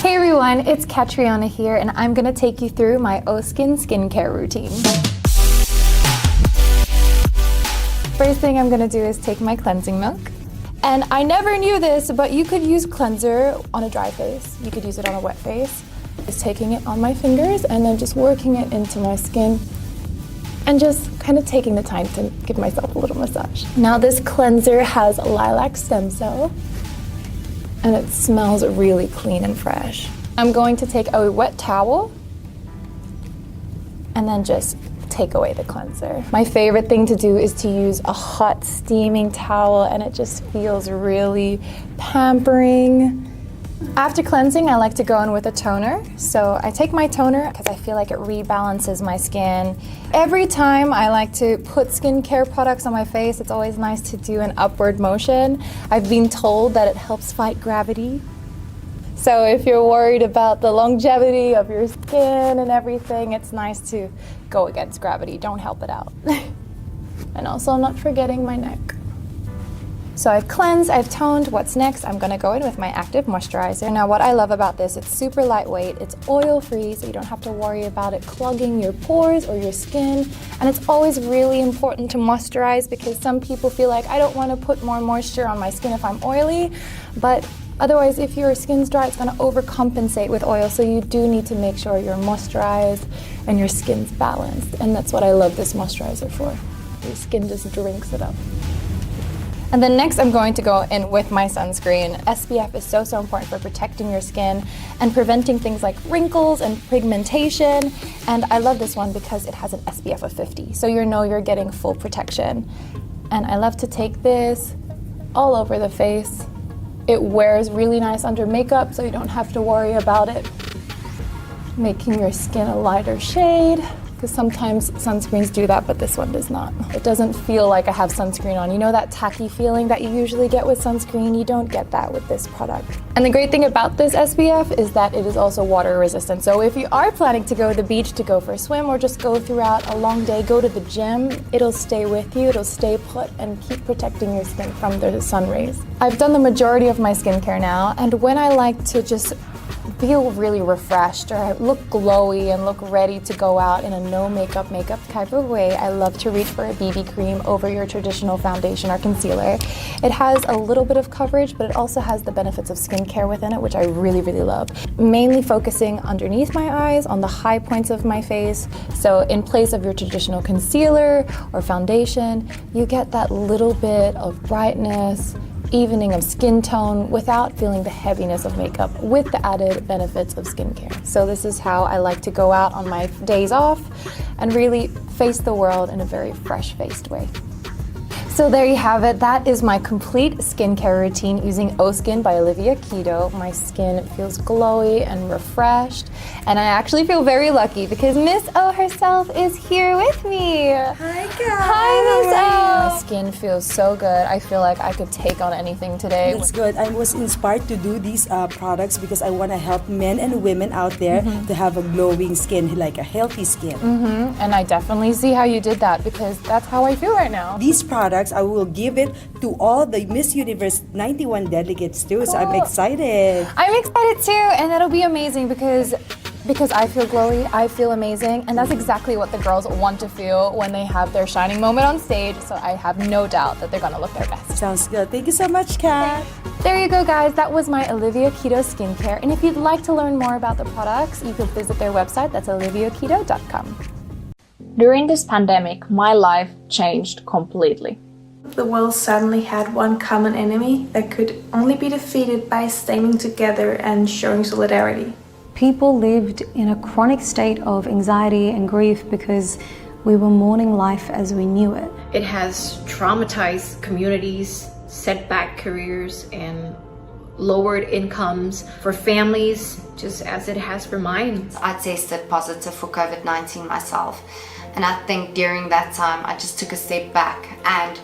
Hey everyone, it's Catriona here, and I'm gonna take you through my O-Skin skincare routine. First thing I'm gonna do is take my cleansing milk. And I never knew this, but you could use cleanser on a dry face. You could use it on a wet face. Just taking it on my fingers and then just working it into my skin and just kind of taking the time to give myself a little massage. Now this cleanser has lilac stem cell and it smells really clean and fresh. I'm going to take a wet towel and then just take away the cleanser. My favorite thing to do is to use a hot steaming towel, and it just feels really pampering. After cleansing, I like to go in with a toner. So I take my toner because I feel like it rebalances my skin. Every time I like to put skincare products on my face, it's always nice to do an upward motion. I've been told that it helps fight gravity. So if you're worried about the longevity of your skin and everything, it's nice to go against gravity. Don't help it out. And also I'm not forgetting my neck. So I've cleansed, I've toned. What's next? I'm gonna go in with my active moisturizer. Now what I love about this, it's super lightweight, it's oil-free, so you don't have to worry about it clogging your pores or your skin. And it's always really important to moisturize because some people feel like, I don't wanna put more moisture on my skin if I'm oily, but otherwise, if your skin's dry, it's gonna overcompensate with oil, so you do need to make sure you're moisturized and your skin's balanced. And that's what I love this moisturizer for. Your skin just drinks it up. And then next I'm going to go in with my sunscreen. SPF is so important for protecting your skin and preventing things like wrinkles and pigmentation. And I love this one because it has an SPF of 50, so you know you're getting full protection. And I love to take this all over the face. It wears really nice under makeup, so you don't have to worry about it making your skin a lighter shade, because sometimes sunscreens do that, but this one does not. It doesn't feel like I have sunscreen on. You know that tacky feeling that you usually get with sunscreen? You don't get that with this product. And the great thing about this SPF is that it is also water resistant. So if you are planning to go to the beach to go for a swim or just go throughout a long day, go to the gym, it'll stay with you, it'll stay put and keep protecting your skin from the sun rays. I've done the majority of my skincare now, and when I like to just feel really refreshed or look glowy and look ready to go out in a no makeup type of way, I love to reach for a BB cream over your traditional foundation or concealer. It has a little bit of coverage, but it also has the benefits of skincare within it, which I really, really love. Mainly focusing underneath my eyes, on the high points of my face. So in place of your traditional concealer or foundation, you get that little bit of brightness, evening of skin tone without feeling the heaviness of makeup, with the added benefits of skincare. So this is how I like to go out on my days off and really face the world in a very fresh-faced way. So there you have it. That is my complete skincare routine using O-Skin by Olivia Keto. My skin feels glowy and refreshed, and I actually feel very lucky because Miss O herself is here with me. Hi guys. Hi Miss O. My skin feels so good. I feel like I could take on anything today. That's good. I was inspired to do these products because I want to help men and women out there to have a glowing skin, like a healthy skin. And I definitely see how you did that because that's how I feel right now. These products, I will give it to all the Miss Universe 91 delegates too, so I'm excited. I'm excited too, and that'll be amazing because I feel glowy, I feel amazing, and that's exactly what the girls want to feel when they have their shining moment on stage, so I have no doubt that they're gonna look their best. Sounds good. Thank you so much, Kat. There you go, guys. That was my Olivia Keto skincare, and if you'd like to learn more about the products, you could visit their website. That's oliviaketo.com. During this pandemic, my life changed completely. The world suddenly had one common enemy that could only be defeated by staying together and showing solidarity. People lived in a chronic state of anxiety and grief because we were mourning life as we knew it. It has traumatized communities, set back careers, and lowered incomes for families, just as it has for mine. I tested positive for COVID-19 myself, and I think during that time I just took a step back and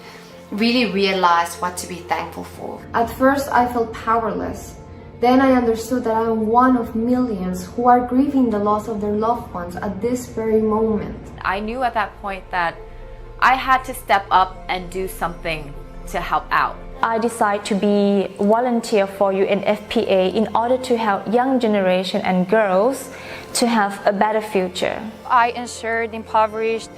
really realized what to be thankful for. At first I felt powerless. Then I understood that I am one of millions who are grieving the loss of their loved ones at this very moment. I knew at that point that I had to step up and do something to help out. I decided to be volunteer for UNFPA in order to help young generation and girls to have a better future. I ensured impoverished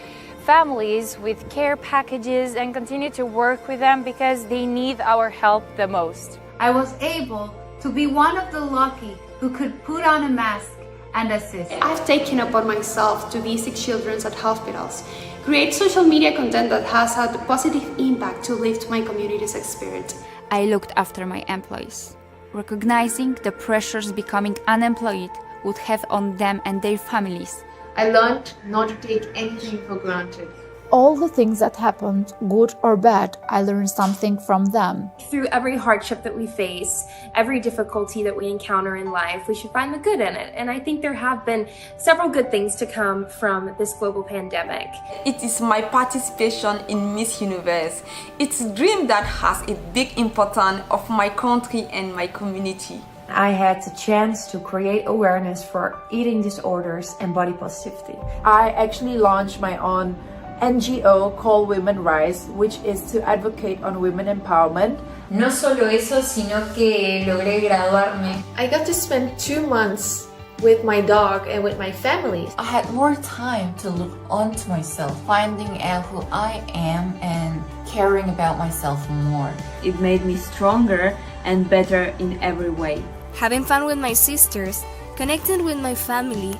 families with care packages and continue to work with them because they need our help the most. I was able to be one of the lucky who could put on a mask and assist. I've taken upon myself to visit children at hospitals, create social media content that has had a positive impact to lift my community's spirit. I looked after my employees, recognizing the pressures becoming unemployed would have on them and their families. I learned not to take anything for granted. All the things that happened, good or bad, I learned something from them. Through every hardship that we face, every difficulty that we encounter in life, we should find the good in it. And I think there have been several good things to come from this global pandemic. It is my participation in Miss Universe. It's a dream that has a big importance of my country and my community. I had the chance to create awareness for eating disorders and body positivity. I actually launched my own NGO called Women Rise, which is to advocate on women empowerment. No solo eso, sino que logré graduarme. I got to spend 2 months with my dog and with my family. I had more time to look onto myself, finding out who I am and caring about myself more. It made me stronger and better in every way. Having fun with my sisters, connecting with my family,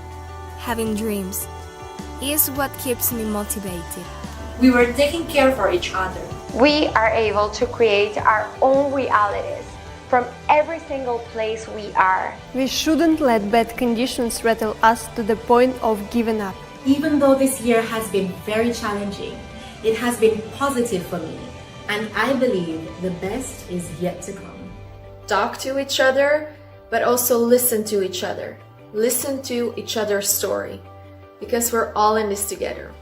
having dreams is what keeps me motivated. We were taking care for each other. We are able to create our own realities from every single place we are. We shouldn't let bad conditions rattle us to the point of giving up. Even though this year has been very challenging, it has been positive for me, and I believe the best is yet to come. Talk to each other, but also listen to each other. Listen to each other's story, because we're all in this together.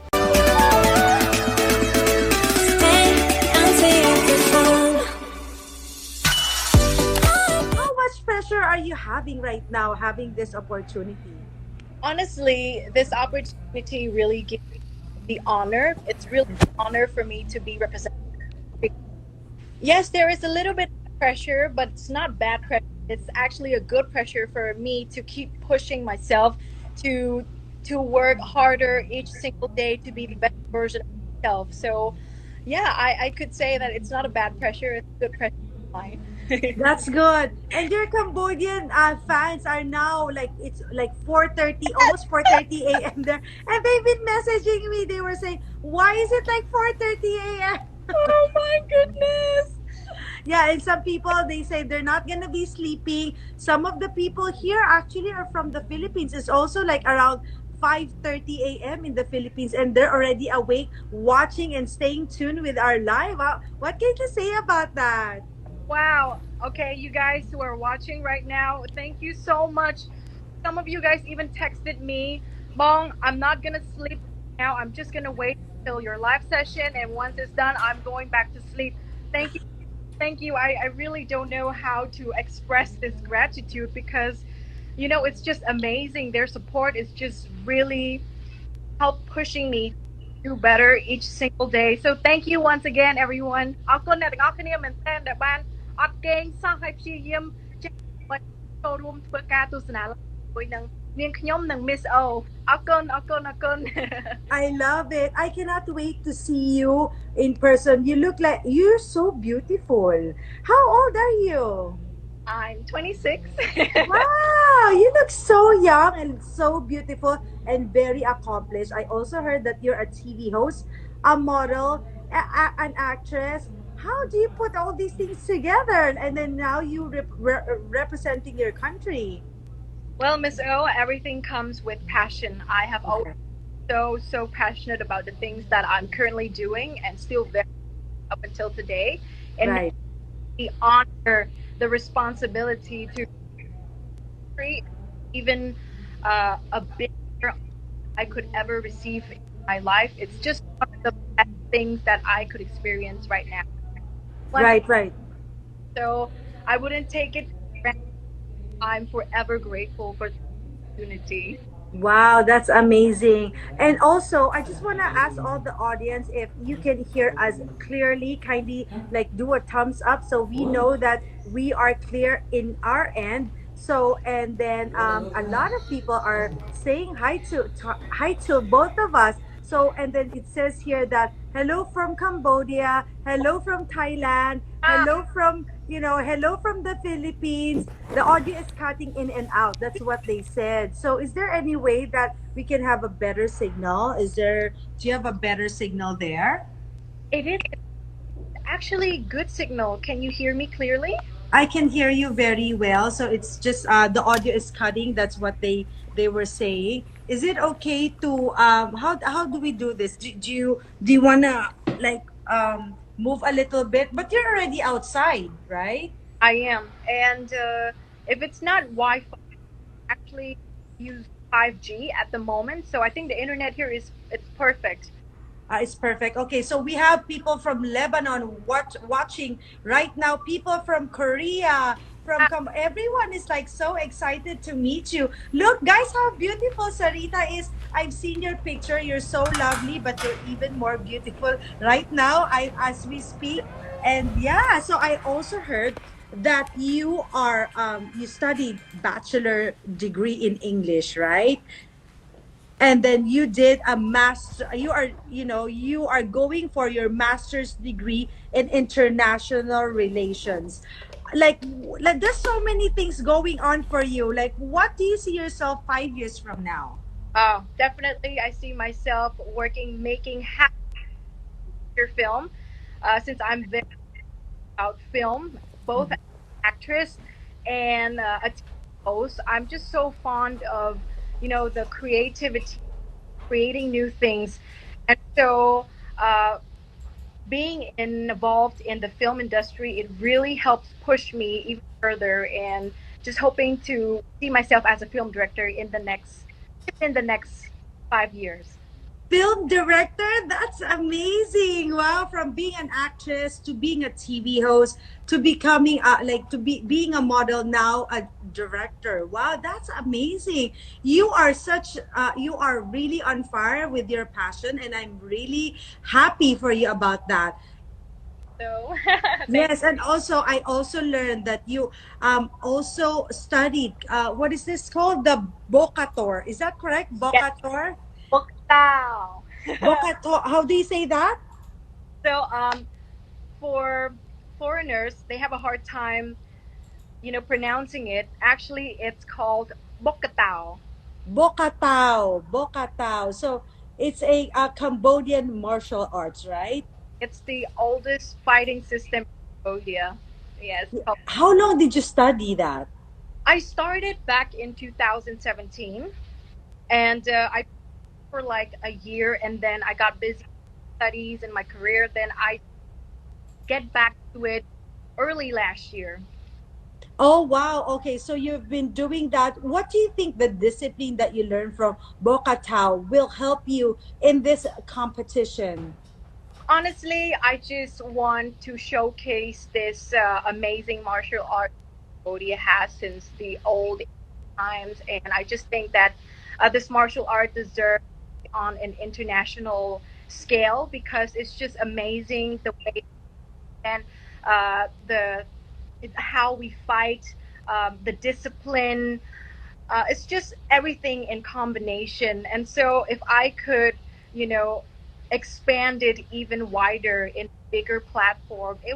How much pressure are you having right now, having this opportunity? Honestly, this opportunity really gives me the honor. It's really an honor for me to be represented. Yes, there is a little bit of pressure, but it's not bad pressure. It's actually a good pressure for me to keep pushing myself to work harder each single day to be the best version of myself. So yeah, I could say that it's not a bad pressure, it's a good pressure of mine. That's good. And your Cambodian fans are now it's like 4:30, almost 4:30 a.m. there, and they've been messaging me. They were saying, why is it like 4:30 a.m.? Oh my goodness. Yeah, and some people, they say they're not gonna be sleeping. Some of the people here actually are from the Philippines. It's also like around 5:30 a.m. in the Philippines, and they're already awake, watching and staying tuned with our live. What can you say about that? Wow. Okay, you guys who are watching right now, thank you so much. Some of you guys even texted me, Bong, I'm not gonna sleep now. I'm just gonna wait until your live session, and once it's done, I'm going back to sleep. Thank you. Thank you. I really don't know how to express this gratitude because, you know, it's just amazing. Their support is just really help pushing me to do better each single day. So thank you once again, everyone. អរគុណអ្នកទាំងអស់គ្នាមែនទែនដែលបានអត់គេងសោះហើយព្យាយាមចូលរួមធ្វើការទស្សនាជាមួយនឹងនាងខ្ញុំនិង Miss O អរគុណ I love it. I cannot wait to see you in person. You look like you're so beautiful. How old are you? I'm 26. Wow, you look so young and so beautiful and very accomplished. I also heard that you're a TV host, a model, an actress. How do you put all these things together? And then now you representing your country. Well, Miss O, everything comes with passion. I have always so passionate about the things that I'm currently doing and still very up until today. And the honor, the responsibility to create even a bigger I could ever receive in my life. It's just one of the best things that I could experience right now. Right. So I wouldn't take it for granted. I'm forever grateful for the opportunity. Wow, that's amazing. And also, I just want to ask all the audience if you can hear us clearly, kindly like do a thumbs up so we know that we are clear in our end. So, and then a lot of people are saying hi to both of us. So, and then it says here that hello from Cambodia, hello from Thailand, hello from, hello from the Philippines. The audio is cutting in and out. That's what they said. So is there any way that we can have a better signal? Do you have a better signal there? It is actually good signal. Can you hear me clearly? I can hear you very well. So it's just the audio is cutting. That's what they were saying. Is it okay to how do we do this? Do you wanna like move a little bit? But you're already outside, right? I am. And if it's not Wi-Fi, I actually use 5G at the moment. So I think the internet here it's perfect. It's perfect. Okay, so we have people from Lebanon watching right now. People from Korea, everyone is like so excited to meet you. Look, guys, how beautiful Sarita is. I've seen your picture. You're so lovely, but you're even more beautiful right now. As we speak, and yeah. So I also heard that you are you studied bachelor degree in English, right? And then you did a master, you are going for your master's degree in international relations. Like there's so many things going on for you. Like, what do you see yourself 5 years from now? Definitely I see myself making feature film, since I'm very about film, both as an actress and a TV host. I'm just so fond of the creativity, creating new things, and so being involved in the film industry, it really helps push me even further, and just hoping to see myself as a film director in the next 5 years. Film director, that's amazing. Wow, from being an actress to being a TV host to becoming being a model, now a director. Wow, that's amazing. You are really on fire with your passion, and I'm really happy for you about that. So yes, and also I also learned that you also studied what is this called, the Bocator, is that correct? Bocator. Bocatao. Bocator, how do you say that? So for foreigners, they have a hard time pronouncing it. Actually, it's called Bocatao. Bocatao. So it's a Cambodian martial arts, right? It's the oldest fighting system in Cambodia. Yes. How long did you study that? I started back in 2017, and I for like a year, and then I got busy with studies and my career. Then I get back to it early last year. Oh wow, okay, so you've been doing that. What do you think the discipline that you learned from Bocatao will help you in this competition? Honestly, I just want to showcase this amazing martial art Cambodia has since the old times, and I just think that this martial art deserves on an international scale, because it's just amazing the way and how we fight, the discipline. It's just everything in combination. And so if I could, expand it even wider in a bigger platform, it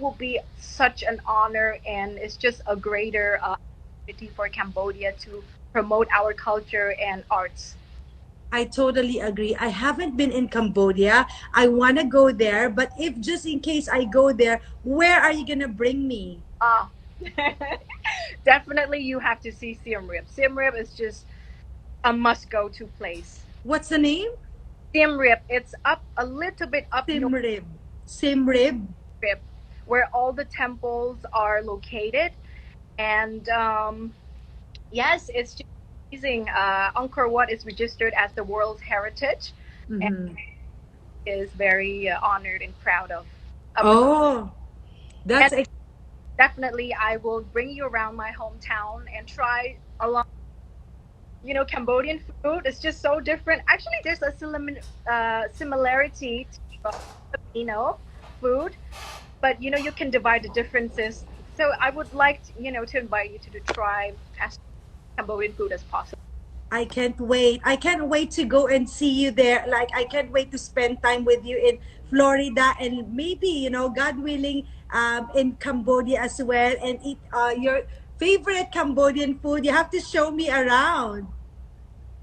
will be such an honor, and it's just a greater opportunity for Cambodia to promote our culture and arts. I totally agree. I haven't been in Cambodia. I want to go there, but if just in case I go there, where are you going to bring me? Definitely you have to see Siem Reap. Siem Reap is just a must-go-to place. What's the name? Siem Reap. It's up a little bit up Siem Reap. Siem Reap, where all the temples are located. And yes, it's just amazing. Angkor Wat is registered as the World's Heritage, and is very honored and proud of. That's definitely. I will bring you around my hometown and try along Cambodian food is just so different. Actually, there's a similarity to Filipino food, but you can divide the differences. So I would like to invite you to try as Cambodian food as possible. I can't wait. I can't wait to go and see you there. Like, I can't wait to spend time with you in Florida and maybe, God willing, in Cambodia as well, and eat your favorite Cambodian food. You have to show me around.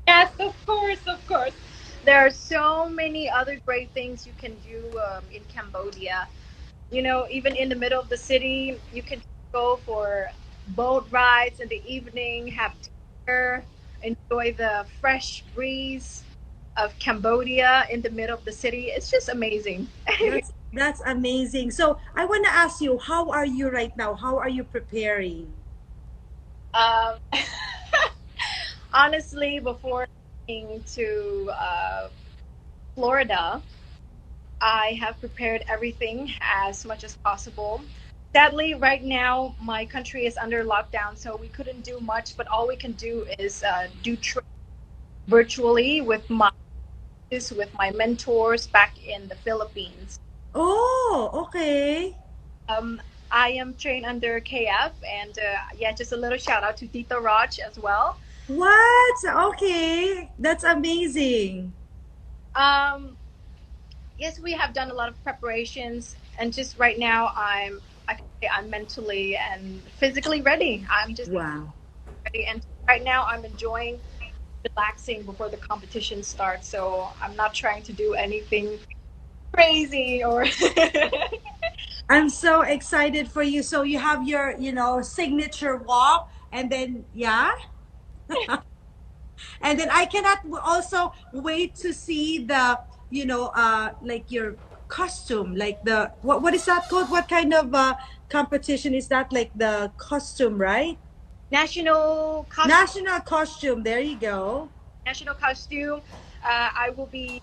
Yes, of course, of course. There are so many other great things you can do in Cambodia. Even in the middle of the city, you can go for boat rides in the evening, have dinner, enjoy the fresh breeze of Cambodia in the middle of the city. It's just amazing. That's amazing. So I want to ask you, how are you right now? How are you preparing? Honestly, before going to Florida, I have prepared everything as much as possible. Sadly, right now, my country is under lockdown, so we couldn't do much, but all we can do is do training virtually with my mentors back in the Philippines. Oh, okay. I am trained under KF, and just a little shout out to Tito Raj as well. What? Okay, that's amazing. Yes, we have done a lot of preparations, and just right now, I'm mentally and physically ready. I'm just ready, and right now I'm enjoying relaxing before the competition starts. So I'm not trying to do anything crazy or. I'm so excited for you. So you have your, signature walk, and then and then I cannot also wait to see the, like your costume, like the what is that called? What kind of competition is that? Like the costume, right? National costume. National costume. There you go. National costume. I will be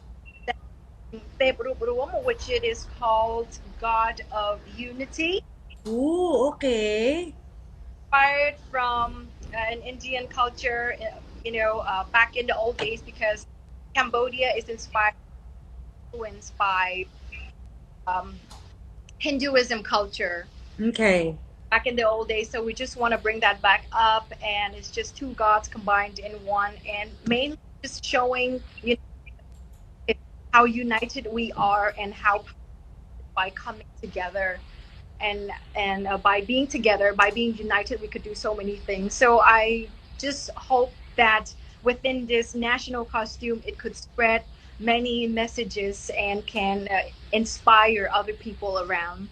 which it is called God of Unity. Ooh, okay. Inspired from an Indian culture, back in the old days, because Cambodia is influenced by Hinduism culture. Okay. Back in the old days, so we just want to bring that back up, and it's just two gods combined in one, and mainly just showing how united we are, and how by coming together and by being together, by being united, we could do so many things. So I just hope that within this national costume, it could spread many messages and can inspire other people around.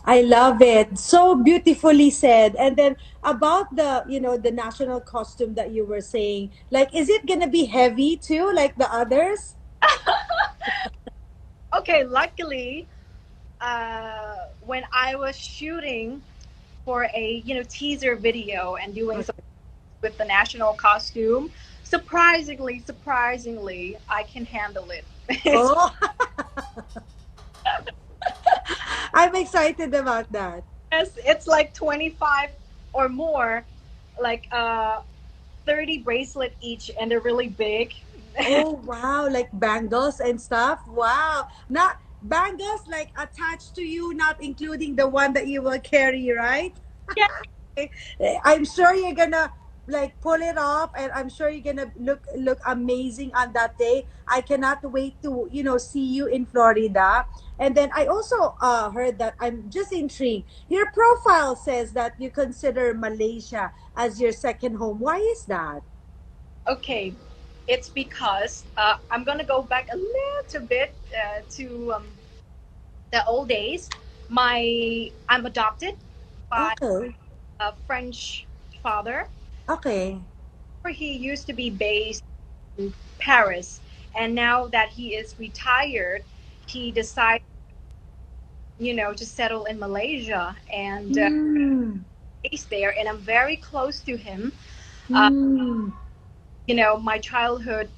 I love it. So beautifully said. And then about the, the national costume that you were saying, like, is it going to be heavy too, like the others? Okay, luckily, when I was shooting for a, teaser video and doing something with the national costume, surprisingly, I can handle it. Oh. I'm excited about that. Yes, it's like 25 or more, like 30 bracelet each, and they're really big. Oh wow, like bangles and stuff. Wow. Not bangles like attached to you, not including the one that you will carry, right? Yeah. I'm sure you're gonna like pull it off, and I'm sure you're gonna look amazing on that day. I cannot wait to see you in Florida. And then I also heard that, I'm just intrigued, your profile says that you consider Malaysia as your second home. Why is that? Okay, it's because I'm gonna go back a little bit to the old days. I'm adopted by a French father. Okay. He used to be based in Paris, and now that he is retired, he decided, to settle in Malaysia and based there. And I'm very close to him. My childhood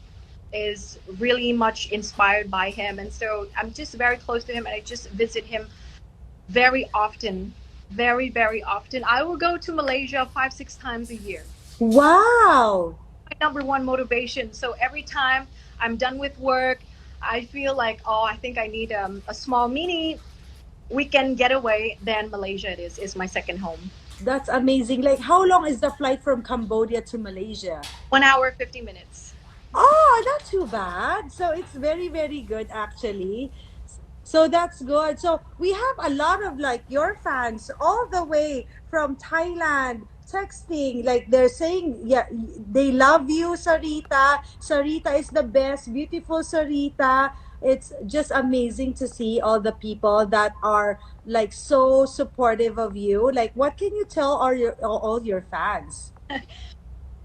is really much inspired by him, and so I'm just very close to him, and I just visit him very often, very, very often. I will go to Malaysia 5-6 times a year. Wow. My number one motivation. So every time I'm done with work, I feel like, oh, I think I need a small mini weekend getaway. Then Malaysia is my second home. That's amazing. Like, how long is the flight from Cambodia to Malaysia? 1 hour, 50 minutes. Oh, not too bad. So it's very, very good actually. So that's good. So we have a lot of like your fans all the way from Thailand texting, like they're saying, yeah, they love you, Sarita. Sarita is the best, beautiful Sarita. It's just amazing to see all the people that are like so supportive of you. Like, what can you tell all your fans?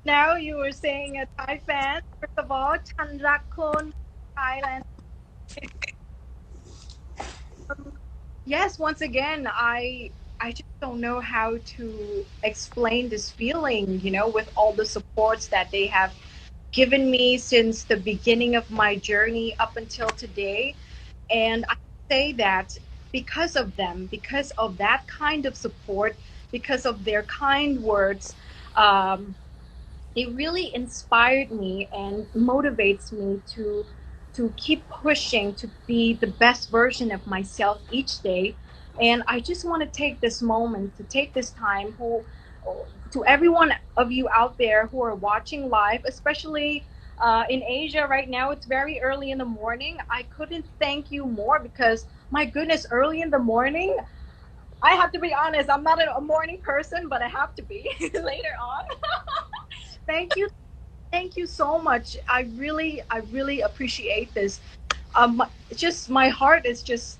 Now you were saying a Thai fan. First of all, Chandrakon, Thailand. Yes, once again, I just don't know how to explain this feeling, with all the supports that they have given me since the beginning of my journey up until today. And I say that because of them, because of that kind of support, because of their kind words, it really inspired me and motivates me to keep pushing to be the best version of myself each day. And I just want to take this moment, to take this time, to every one of you out there who are watching live, especially in Asia right now. It's very early in the morning. I couldn't thank you more because, my goodness, early in the morning, I have to be honest, I'm not a morning person, but I have to be later on. Thank you so much. I really appreciate this. Just my heart is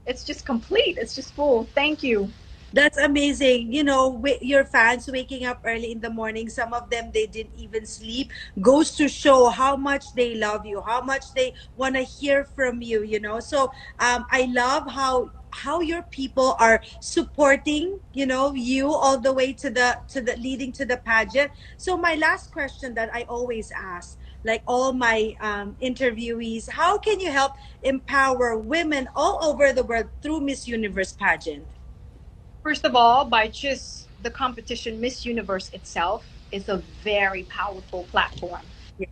it's just complete. It's just full. Thank you. That's amazing. Your fans waking up early in the morning, some of them, they didn't even sleep, goes to show how much they love you, how much they want to hear from you, So I love how your people are supporting, you all the way to the leading to the pageant. So my last question that I always ask, like all my interviewees, how can you help empower women all over the world through Miss Universe pageant? First of all, by just the competition, Miss Universe itself is a very powerful platform. Yeah.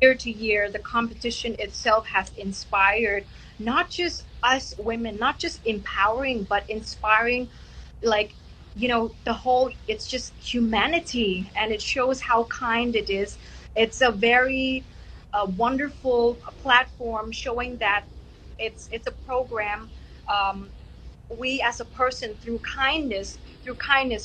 Year to year, the competition itself has inspired not just us women, not just empowering, but inspiring, the whole, it's just humanity, and it shows how kind it is. It's a very wonderful platform showing that it's a program. We as a person, through kindness,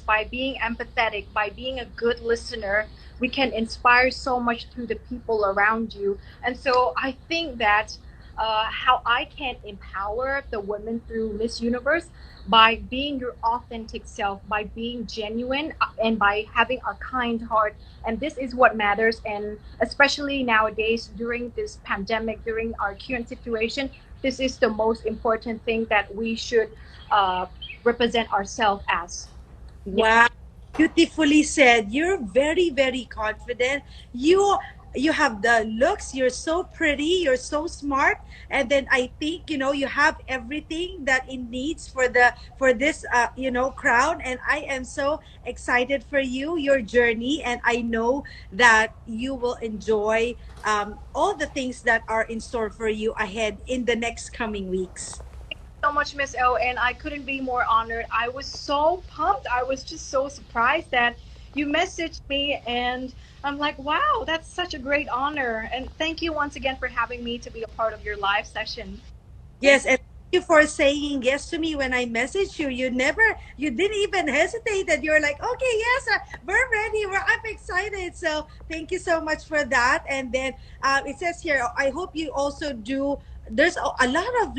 by being empathetic, by being a good listener, we can inspire so much through the people around you. And so I think that how I can empower the women through Miss Universe, by being your authentic self, by being genuine, and by having a kind heart. And this is what matters. And especially nowadays, during this pandemic, during our current situation, this is the most important thing that we should represent ourselves as. Wow, beautifully said. You're very, very confident. You have the looks, you're so pretty, you're so smart, and then I think you have everything that it needs for this crown. And I am so excited for your journey, and I know that you will enjoy all the things that are in store for you ahead in the next coming weeks. So much, Miss O, and I couldn't be more honored. I was so pumped. I was just so surprised that you messaged me, and I'm like, wow, that's such a great honor. And thank you once again for having me to be a part of your live session. Yes, and thank you for saying yes to me when I messaged you. You didn't even hesitate, that you're like, okay, yes, we're ready, I'm excited. So thank you so much for that. And then it says here, I hope you also do. There's a lot of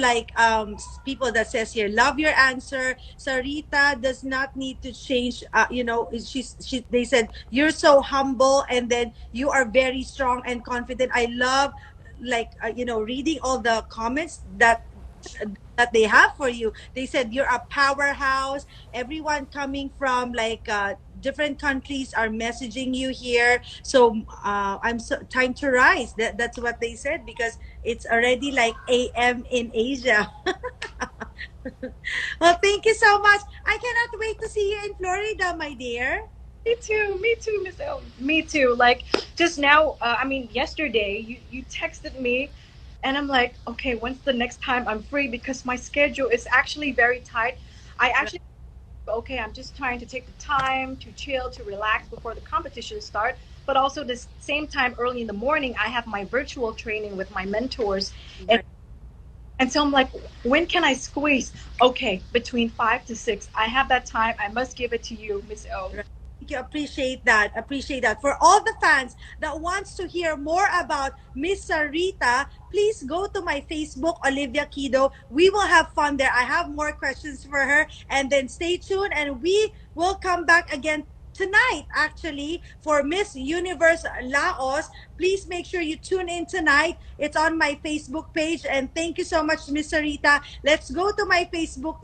people that says here, love your answer. Sarita does not need to change. They said you're so humble, and then you are very strong and confident. I love reading all the comments that they have for you. They said you're a powerhouse. Everyone coming from different countries are messaging you here. So I'm so time to rise. That's what they said, because it's already like AM in Asia. Well, thank you so much. I cannot wait to see you in Florida, my dear. Me too, Miss L. Me too. Like just now, yesterday you texted me, and I'm like, okay, when's the next time I'm free? Because my schedule is actually very tight. I actually, okay, I'm just trying to take the time to chill, to relax before the competition start. But also the same time, early in the morning, I have my virtual training with my mentors, and so I'm like, when can I squeeze? Okay, between 5 to 6, I have that time. I must give it to you, Miss O. Thank you. Appreciate that. Appreciate that. For all the fans that wants to hear more about Miss Sarita, please go to my Facebook, Olivia Kido. We will have fun there. I have more questions for her. And then stay tuned, and we will come back again tonight, actually, for Miss Universe Laos. Please make sure you tune in tonight. It's on my Facebook page. And thank you so much, Miss Sarita. Let's go to my Facebook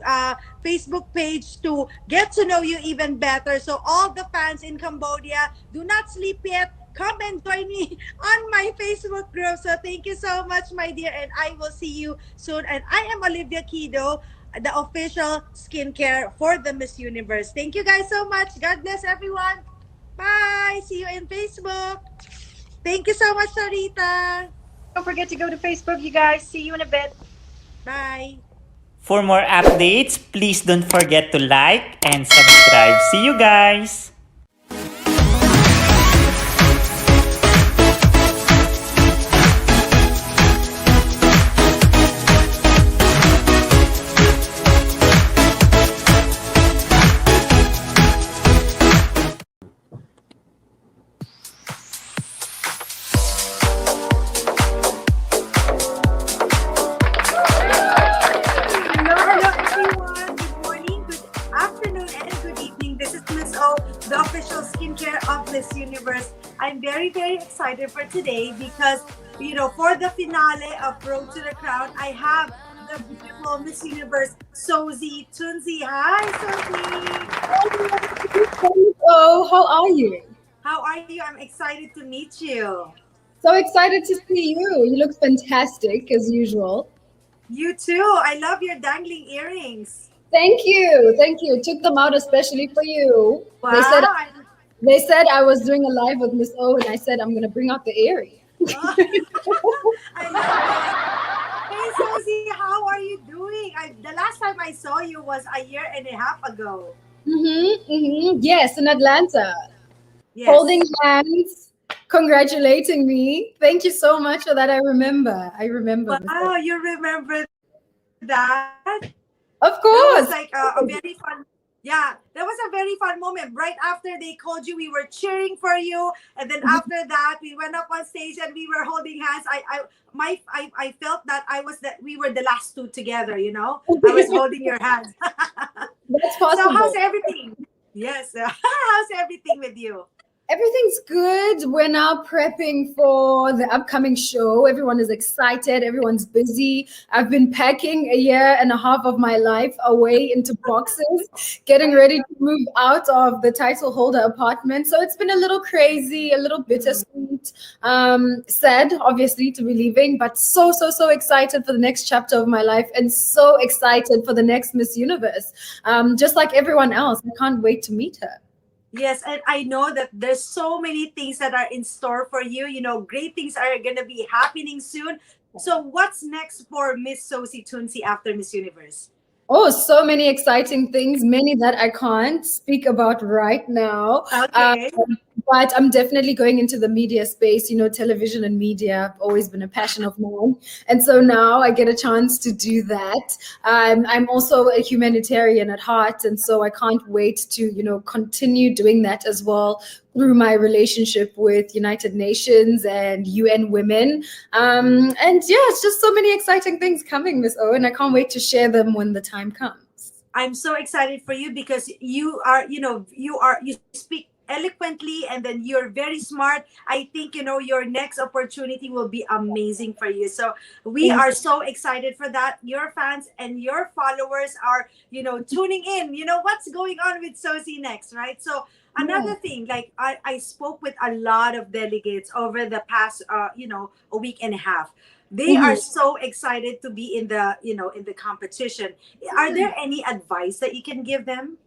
page to get to know you even better. So all the fans in Cambodia, do not sleep yet. Come and join me on my Facebook group. So thank you so much, my dear, and I will see you soon. And I am Olivia Kido, the official skincare for the Miss Universe. Thank you guys so much. God bless everyone. Bye. See you in Facebook. Thank you so much, Sarita. Don't forget to go to Facebook, you guys. See you in a bit. Bye. For more updates, please don't forget to like and subscribe. See you guys! The official skincare of Miss Universe. I'm very, very excited for today because, for the finale of Road to the Crown, I have the beautiful Miss Universe, Sosie Tunzi. Hi, Sosie. Oh, how are you? How are you? I'm excited to meet you. So excited to see you. You look fantastic as usual. You too. I love your dangling earrings. Thank you. Thank you. Took them out especially for you. Wow. They said I was doing a live with Miss O, and I said I'm going to bring out the earring. I love it. Hey, Sosie, how are you doing? The last time I saw you was a year and a half ago. Yes, in Atlanta. Yes. Holding hands, congratulating me. Thank you so much for that. I remember. Wow, you remember that? Of course. That was like a very fun. Yeah, that was a very fun moment. Right after they called you, we were cheering for you, and then after that, we went up on stage and we were holding hands. I felt that we were the last two together. I was holding your hands. That's possible. So how's everything? Yes, how's everything with you? Everything's good. We're now prepping for the upcoming show. Everyone is excited. Everyone's busy. I've been packing a year and a half of my life away into boxes, getting ready to move out of the title holder apartment. So it's been a little crazy, a little bittersweet, sad, obviously, to be leaving, but so excited for the next chapter of my life and so excited for the next Miss Universe. Just like everyone else, I can't wait to meet her. Yes, and I know that there's so many things that are in store for you. Great things are going to be happening soon. So what's next for Miss Sosie Tunzi after Miss Universe? Oh, so many exciting things, many that I can't speak about right now. Okay. But I'm definitely going into the media space. Television and media have always been a passion of mine. And so now I get a chance to do that. I'm also a humanitarian at heart. And so I can't wait to, continue doing that as well through my relationship with United Nations and UN Women. And yeah, it's just so many exciting things coming, Miss O, and I can't wait to share them when the time comes. I'm so excited for you because you speak eloquently, and then you're very smart. I think your next opportunity will be amazing for you. So we are so excited for that. Your fans and your followers are tuning in. What's going on with Sosie next, right? So another thing, like I spoke with a lot of delegates over the past a week and a half. They are so excited to be in the in the competition. Are there any advice that you can give them?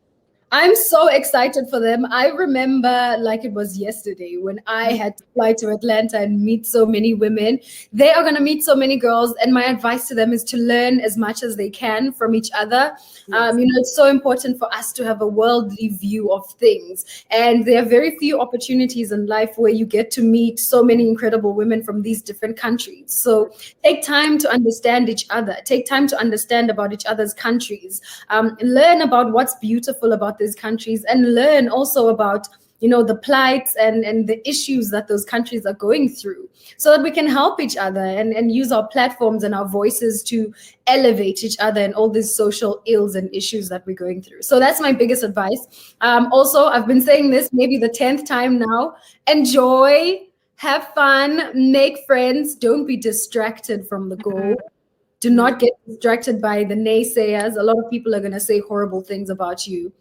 I'm so excited for them. I remember like it was yesterday when I had to fly to Atlanta and meet so many women. They are going to meet so many girls. And my advice to them is to learn as much as they can from each other. It's so important for us to have a worldly view of things. And there are very few opportunities in life where you get to meet so many incredible women from these different countries. So take time to understand each other. Take time to understand about each other's countries. Learn about what's beautiful about these countries, and learn also about the plights and the issues that those countries are going through, so that we can help each other and use our platforms and our voices to elevate each other and all these social ills and issues that we're going through. So that's my biggest advice. Also, I've been saying this maybe the 10th time now: enjoy, have fun, make friends, don't be distracted from the goal. Do not get distracted by the naysayers. A lot of people are going to say horrible things about you.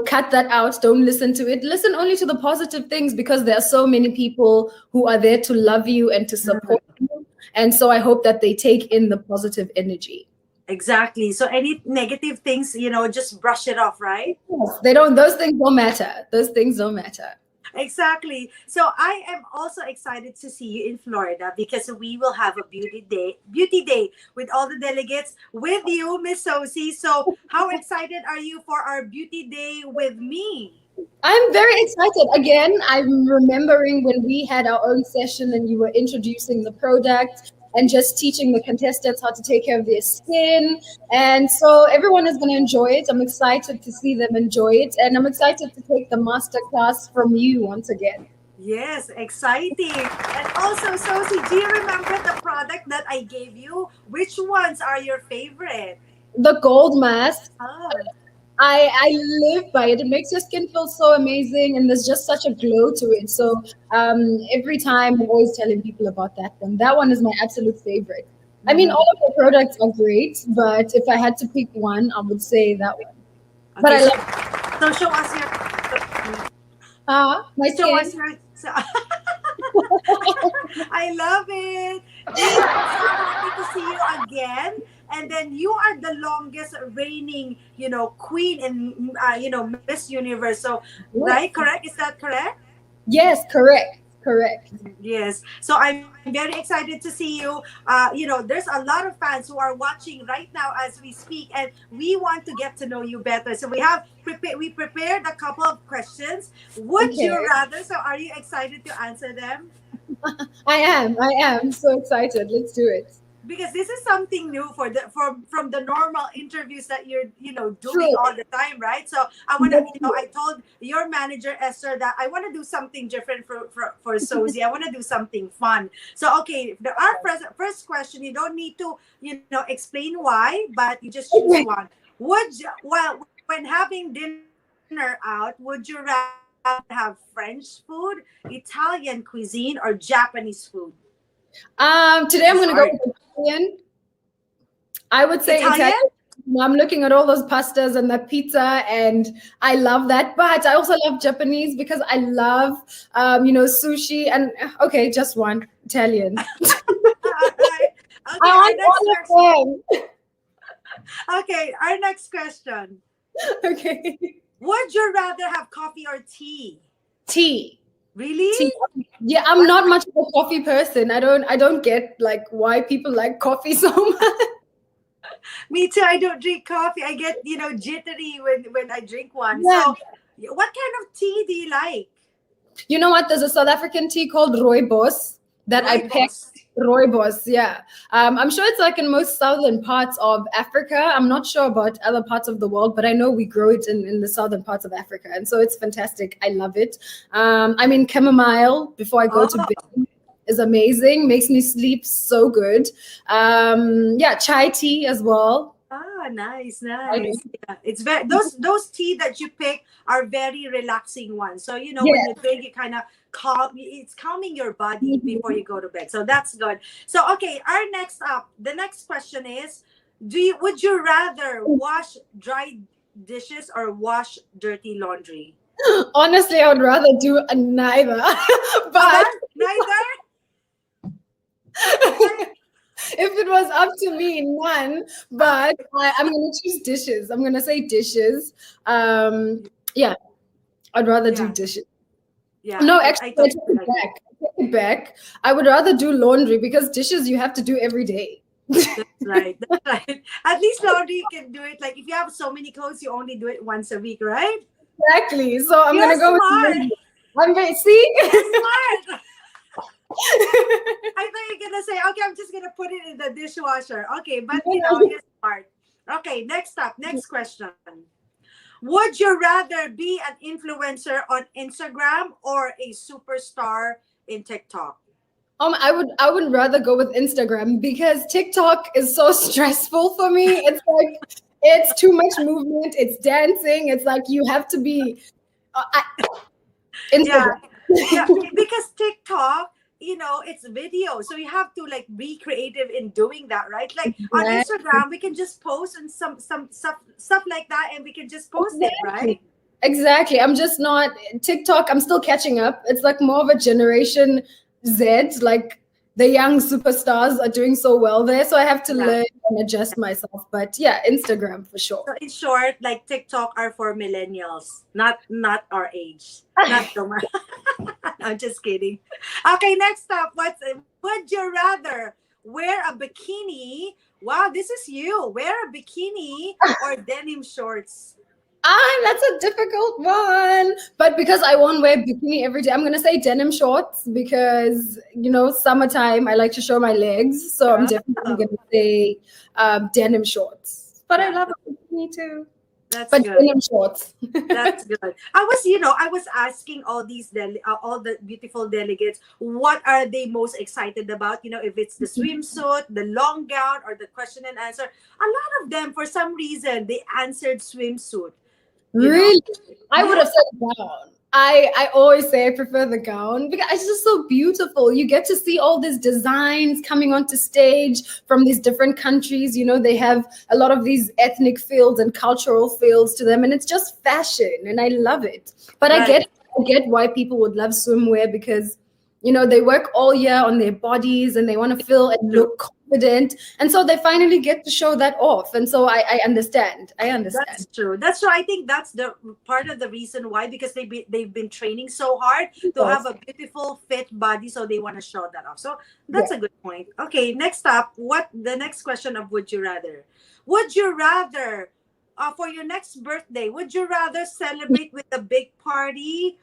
Cut that out. Don't listen to it. Listen only to the positive things, because there are so many people who are there to love you and to support you. And so I hope that they take in the positive energy. Exactly. So any negative things, just brush it off, right? Yes, those things don't matter. Those things don't matter. Exactly. So I am also excited to see you in Florida, because we will have a beauty day with all the delegates, with you, Miss Sosie. So how excited are you for our beauty day with me? I'm very excited. Again, I'm remembering when we had our own session and you were introducing the product and just teaching the contestants how to take care of their skin. And so everyone is going to enjoy it. I'm excited to see them enjoy it. And I'm excited to take the masterclass from you once again. Yes, exciting. And also, Sosie, do you remember the product that I gave you? Which ones are your favorite? The gold mask. Oh. I live by it. It makes your skin feel so amazing, and there's just such a glow to it. So every time I'm always telling people about that one. That one is my absolute favorite. I mean, all of the products are great, but if I had to pick one, I would say that one. Okay, But I so, love so show us your my show skin. us your I love it. I'm so happy to see you again. And then you are the longest reigning, queen in, Miss Universe. So, right? Correct? Is that correct? Yes, correct. Yes. So I'm very excited to see you. There's a lot of fans who are watching right now as we speak, and we want to get to know you better. So we prepared a couple of questions. Would you rather? So are you excited to answer them? I am so excited. Let's do it. Because this is something new from the normal interviews that you're doing all the time, right? So I want to I told your manager Esther that I want to do something different for Sosie. I want to do something fun. So our first question, you don't need to explain why, but you just choose one. When having dinner out, would you rather have French food, Italian cuisine, or Japanese food? Today I'm going to go with Italian. I would say Italian. I'm looking at all those pastas and the pizza, and I love that. But I also love Japanese because I love, sushi. And just one Italian. Okay, our next question. Okay. Would you rather have coffee or tea? Tea. Really? Tea. Yeah, I'm not much of a coffee person. I don't get like why people like coffee so much. Me too. I don't drink coffee. I get jittery when I drink one. Yeah. So, what kind of tea do you like? You know what? There's a South African tea called Rooibos that I picked. Rooibos, yeah. I'm sure it's like in most southern parts of Africa. I'm not sure about other parts of the world, but I know we grow it in the southern parts of Africa. And so it's fantastic. I love it. Chamomile before I go to bed is amazing. Makes me sleep so good. Chai tea as well. Ah, nice. Yeah. It's very those tea that you pick are very relaxing ones. So when you drink, it kind of it's calming your body before you go to bed. So that's good. So the next question is, would you rather wash dry dishes or wash dirty laundry? Honestly, I would rather do neither. But neither? If it was up to me, none. But I'm gonna choose dishes. I'm gonna say dishes. Yeah, I'd rather do dishes. Yeah. No, actually, I take totally it agree. back. I take it back. I would rather do laundry because dishes you have to do every day. That's right. That's right. At least laundry you can do it. Like if you have so many clothes, you only do it once a week, right? Exactly. So I'm You're gonna go smart. with I'm very see. You're smart. I thought you're gonna say, okay, I'm just gonna put it in the dishwasher. Okay, but you're smart. Okay, next up, next question. Would you rather be an influencer on Instagram or a superstar in TikTok? I would rather go with Instagram because TikTok is so stressful for me. It's like it's too much movement. It's dancing. It's like you have to be Instagram. Yeah, because TikTok, it's video, so you have to like be creative in doing that, right? Like on Instagram, we can just post and some stuff like that, and we can just post it, right? Exactly. I'm just not TikTok. I'm still catching up. It's like more of a generation Z. Like the young superstars are doing so well there, so I have to learn and adjust myself. But yeah, Instagram for sure. So in short, like TikTok are for millennials, not our age. Not so much. I'm just kidding. Okay, next up, would you rather wear a bikini? Wow, this is you. Wear a bikini or denim shorts? That's a difficult one. But because I won't wear bikini every day, I'm gonna say denim shorts because summertime I like to show my legs. So I'm definitely gonna say denim shorts. But I love a bikini too. That's but good. Denim shorts. That's good. I was asking all these all the beautiful delegates, what are they most excited about? If it's the swimsuit, the long gown, or the question and answer. A lot of them, for some reason, they answered swimsuit. Really? I would have said gown. I always say I prefer the gown because it's just so beautiful. You get to see all these designs coming onto stage from these different countries. They have a lot of these ethnic fields and cultural fields to them, and it's just fashion, and I love it. But I get why people would love swimwear because they work all year on their bodies and they want to feel and look confident, and so they finally get to show that off. And so I understand. That's true. I think that's the part of the reason why, because they've been training so hard to have a beautiful fit body, so they want to show that off. So that's a good point. Okay, next up, the next question of would you rather? Would you rather for your next birthday, would you rather celebrate with a big party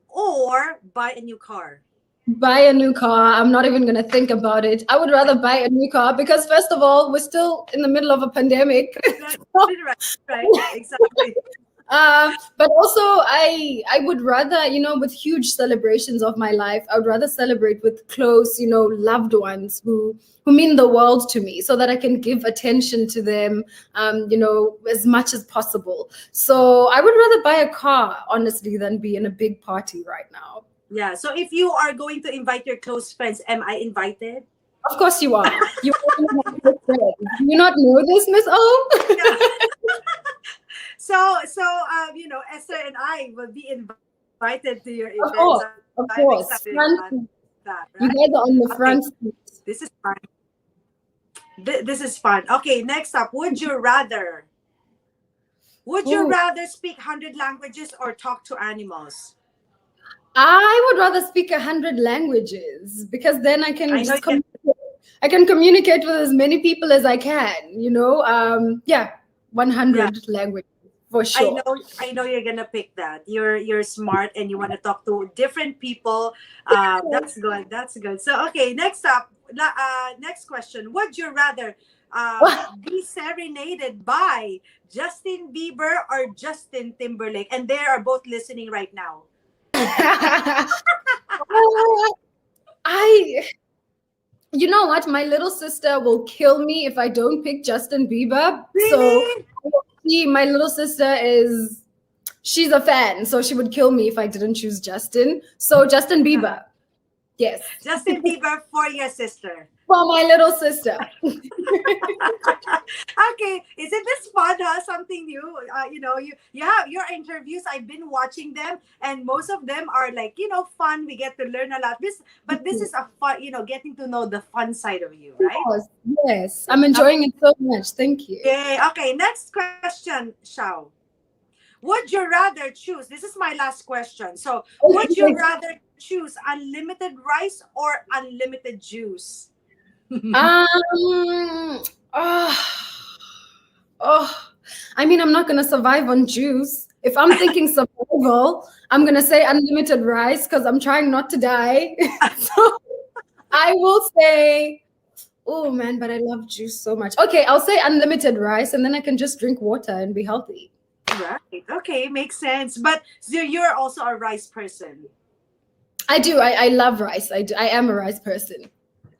or buy a new car? Buy a new car. I'm not even going to think about it. I would rather buy a new car because, first of all, we're still in the middle of a pandemic. Right, exactly. But also, I would rather, with huge celebrations of my life, I would rather celebrate with close, loved ones who mean the world to me, so that I can give attention to them, as much as possible. So I would rather buy a car, honestly, than be in a big party right now. Yeah. So if you are going to invite your close friends, am I invited? Of course you are. You are my close friend. Do you not know this, Miss O? So Esther and I will be invited to your event. Of course. Right? You guys are on the front seat. This is fun. This is fun. Okay, next up, would you rather speak 100 languages or talk to animals? I would rather speak 100 languages because then I can I can communicate with as many people as I can. 100 languages for sure. I know you're gonna pick that. You're smart and you want to talk to different people. That's good. That's good. So okay, next up, next question. Would you rather be serenaded by Justin Bieber or Justin Timberlake? And they are both listening right now. You know what? My little sister will kill me if I don't pick Justin Bieber. Really? So my little sister she's a fan, so she would kill me if I didn't choose Justin. So Justin Bieber. Yes. Justin Bieber for your sister. For my little sister. Okay, isn't this fun? Huh? Something new. You have your interviews. I've been watching them, and most of them are like fun. We get to learn a lot. This is a fun. Getting to know the fun side of you, right? Yes, I'm enjoying it so much. Thank you. Yeah. Okay. Next question, Shao. Would you rather choose? This is my last question. So, would you rather choose unlimited rice or unlimited juice? I mean, I'm not gonna survive on juice. If I'm thinking survival, I'm gonna say unlimited rice because I'm trying not to die. So I will say, oh man, but I love juice so much. Okay, I'll say unlimited rice, and then I can just drink water and be healthy. Right. Okay, makes sense. But so you're also a rice person. I do. I love rice. I do. I am a rice person.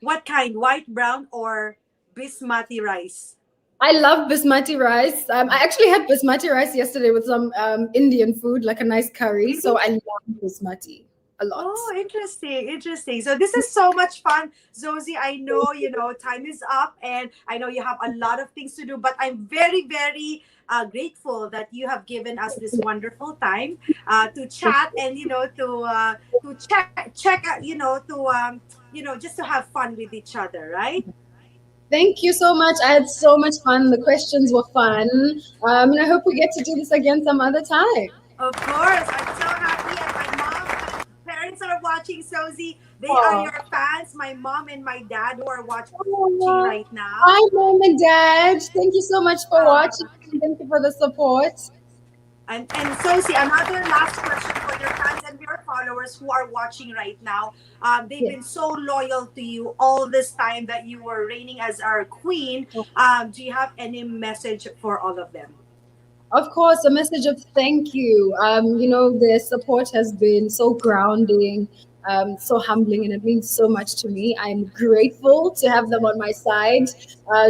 What kind? White, brown, or basmati rice? I love basmati rice. I actually had basmati rice yesterday with some Indian food, like a nice curry. So I love basmati a lot. Oh, interesting. So this is so much fun, Zosie. I know, time is up, and I know you have a lot of things to do, but I'm very, very grateful that you have given us this wonderful time to chat and to check out, just to have fun with each other, right? Thank you so much. I had so much fun. The questions were fun. And I hope we get to do this again some other time. Of course. I'm so happy. And my parents are watching, Sozi. They are your fans. My mom and my dad who are watching right now. Hi, Mom and Dad. Thank you so much for watching. Thank you for the support. And Sozi, another last question for your fans and your followers who are watching right now. They've been so loyal to you all this time that you were reigning as our queen. Do you have any message for all of them? Of course, a message of thank you. Their support has been so grounding, so humbling, and it means so much to me. I'm grateful to have them on my side,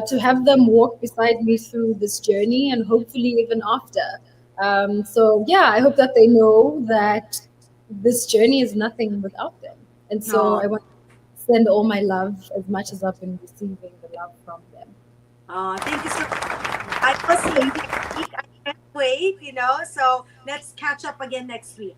to have them walk beside me through this journey and hopefully even after. I hope that they know that this journey is nothing without them. And so I want to send all my love as much as I've been receiving the love from them. Thank you so much. I will see you next week. I can't wait, so let's catch up again next week.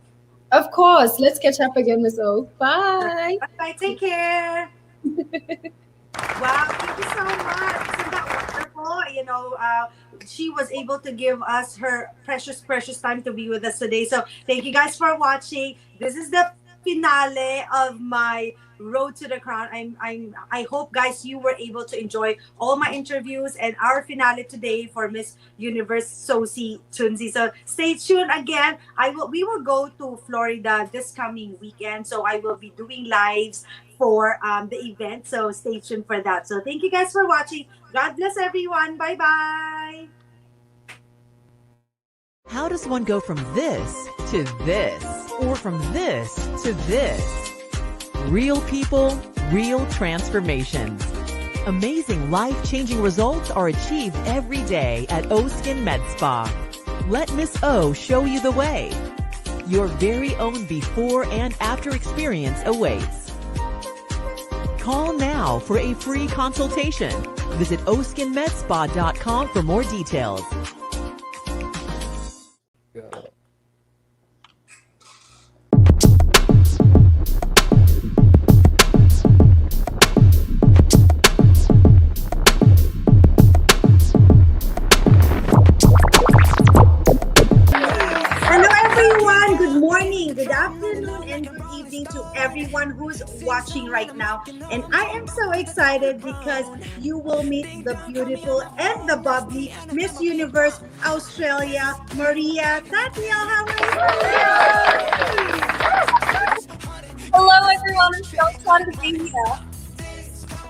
Of course. Let's catch up again, Miss O. Bye. Bye. Take care. Wow, thank you so much. Isn't that wonderful? She was able to give us her precious time to be with us today. So thank you guys for watching. This is the finale of my Road to the Crown. I hope, guys, you were able to enjoy all my interviews and our finale today for Miss Universe Sosie Chunzi. So stay tuned again. We will go to Florida this coming weekend. So I will be doing lives for the event. So stay tuned for that. So thank you guys for watching. God bless everyone. Bye-bye. How does one go from this to this? Or from this to this? Real people, real transformations. Amazing life-changing results are achieved every day at O Skin Med Spa. Let Miss O show you the way. Your very own before and after experience awaits. Call now for a free consultation. Visit oskinmedspa.com for more details. Good afternoon and good evening to everyone who's watching right now. And I am so excited because you will meet the beautiful and the bubbly Miss Universe Australia, Maria Tatiel. How are you? Hello everyone, I'm so excited to be here.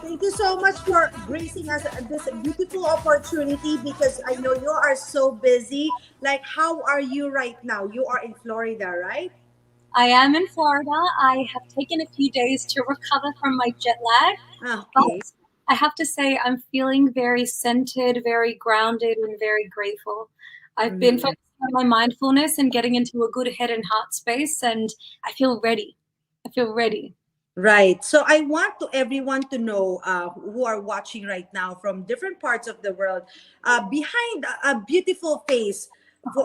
Thank you so much for gracing us this beautiful opportunity because I know you are so busy. Like, how are you right now? You are in Florida, right? I am in Florida. I have taken a few days to recover from my jet lag. Okay. But I have to say I'm feeling very centered, very grounded, and very grateful. I've been focusing on my mindfulness and getting into a good head and heart space, and I feel ready. Right. So I want to everyone to know who are watching right now from different parts of the world, behind a beautiful face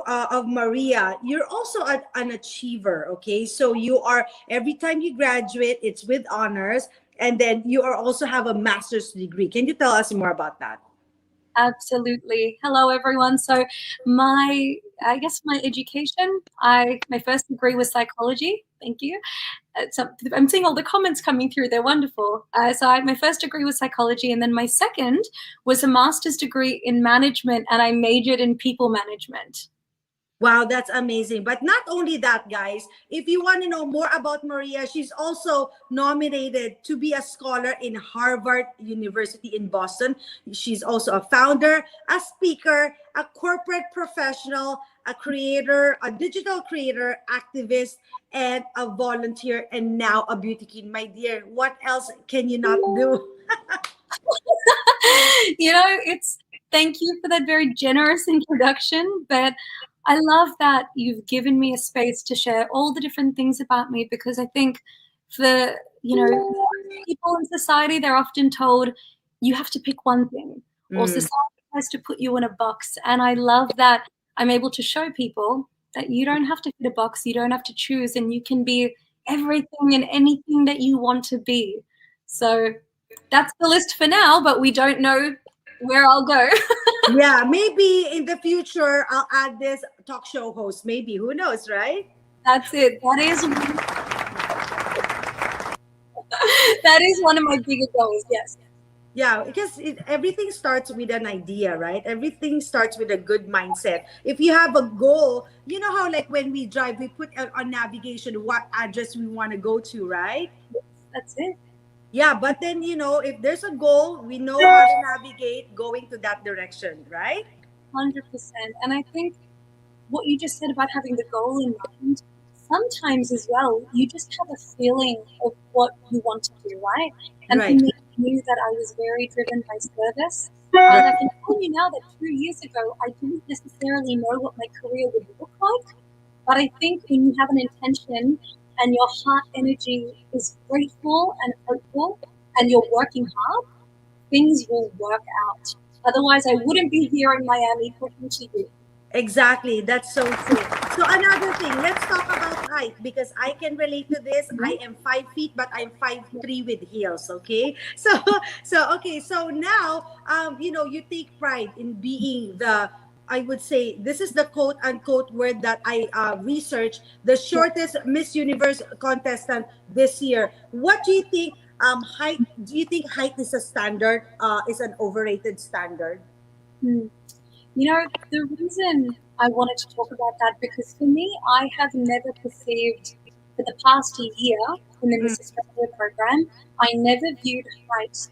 of Maria, you're also an achiever. Okay, so you are every time you graduate, it's with honors, and then you are also have a master's degree. Can you tell us more about that? Absolutely. Hello, everyone. So, I guess my education, my first degree was psychology. Thank you. So I'm seeing all the comments coming through. They're wonderful. My first degree was psychology, and then my second was a master's degree in management, and I majored in people management. Wow, that's amazing. But not only that, guys, if you want to know more about Maria, she's also nominated to be a scholar in Harvard University in Boston. She's also a founder, a speaker, a corporate professional, a creator, a digital creator, activist, and a volunteer, and now a beauty queen. My dear, what else can you not do? Thank you for that very generous introduction, but I love that you've given me a space to share all the different things about me, because I think for, people in society, they're often told you have to pick one thing, or society tries to put you in a box. And I love that I'm able to show people that you don't have to fit a box, you don't have to choose, and you can be everything and anything that you want to be. So that's the list for now, but we don't know where I'll go. Yeah, maybe in the future I'll add this talk show host. Maybe, who knows, right? That's it. That is one of my bigger goals. Yes. Yeah, because everything starts with an idea, right? Everything starts with a good mindset. If you have a goal, you know how like when we drive, we put on navigation what address we want to go to, right? That's it. Yeah, but then, if there's a goal, we know how to navigate going to that direction, right? 100%. And I think what you just said about having the goal in mind, sometimes as well, you just have a feeling of what you want to do, right? And Right. for me, I knew that I was very driven by service. And I can tell you now that 2 years ago, I didn't necessarily know what my career would look like. But I think when you have an intention and your heart energy is grateful and hopeful and you're working hard, things will work out. Otherwise, I wouldn't be here in Miami talking to you. Exactly. That's so true. So another thing, let's talk about height, because I can relate to this. I am 5 feet, but I'm 5'3" with heels. Okay. So now, you take pride in being I would say this is the quote unquote word that I researched, the shortest Miss Universe contestant this year. What do you think? Height? Do you think height is a standard? Is an overrated standard? The reason I wanted to talk about that, because for me, I have never perceived for the past year in the Miss Australia program, I never viewed height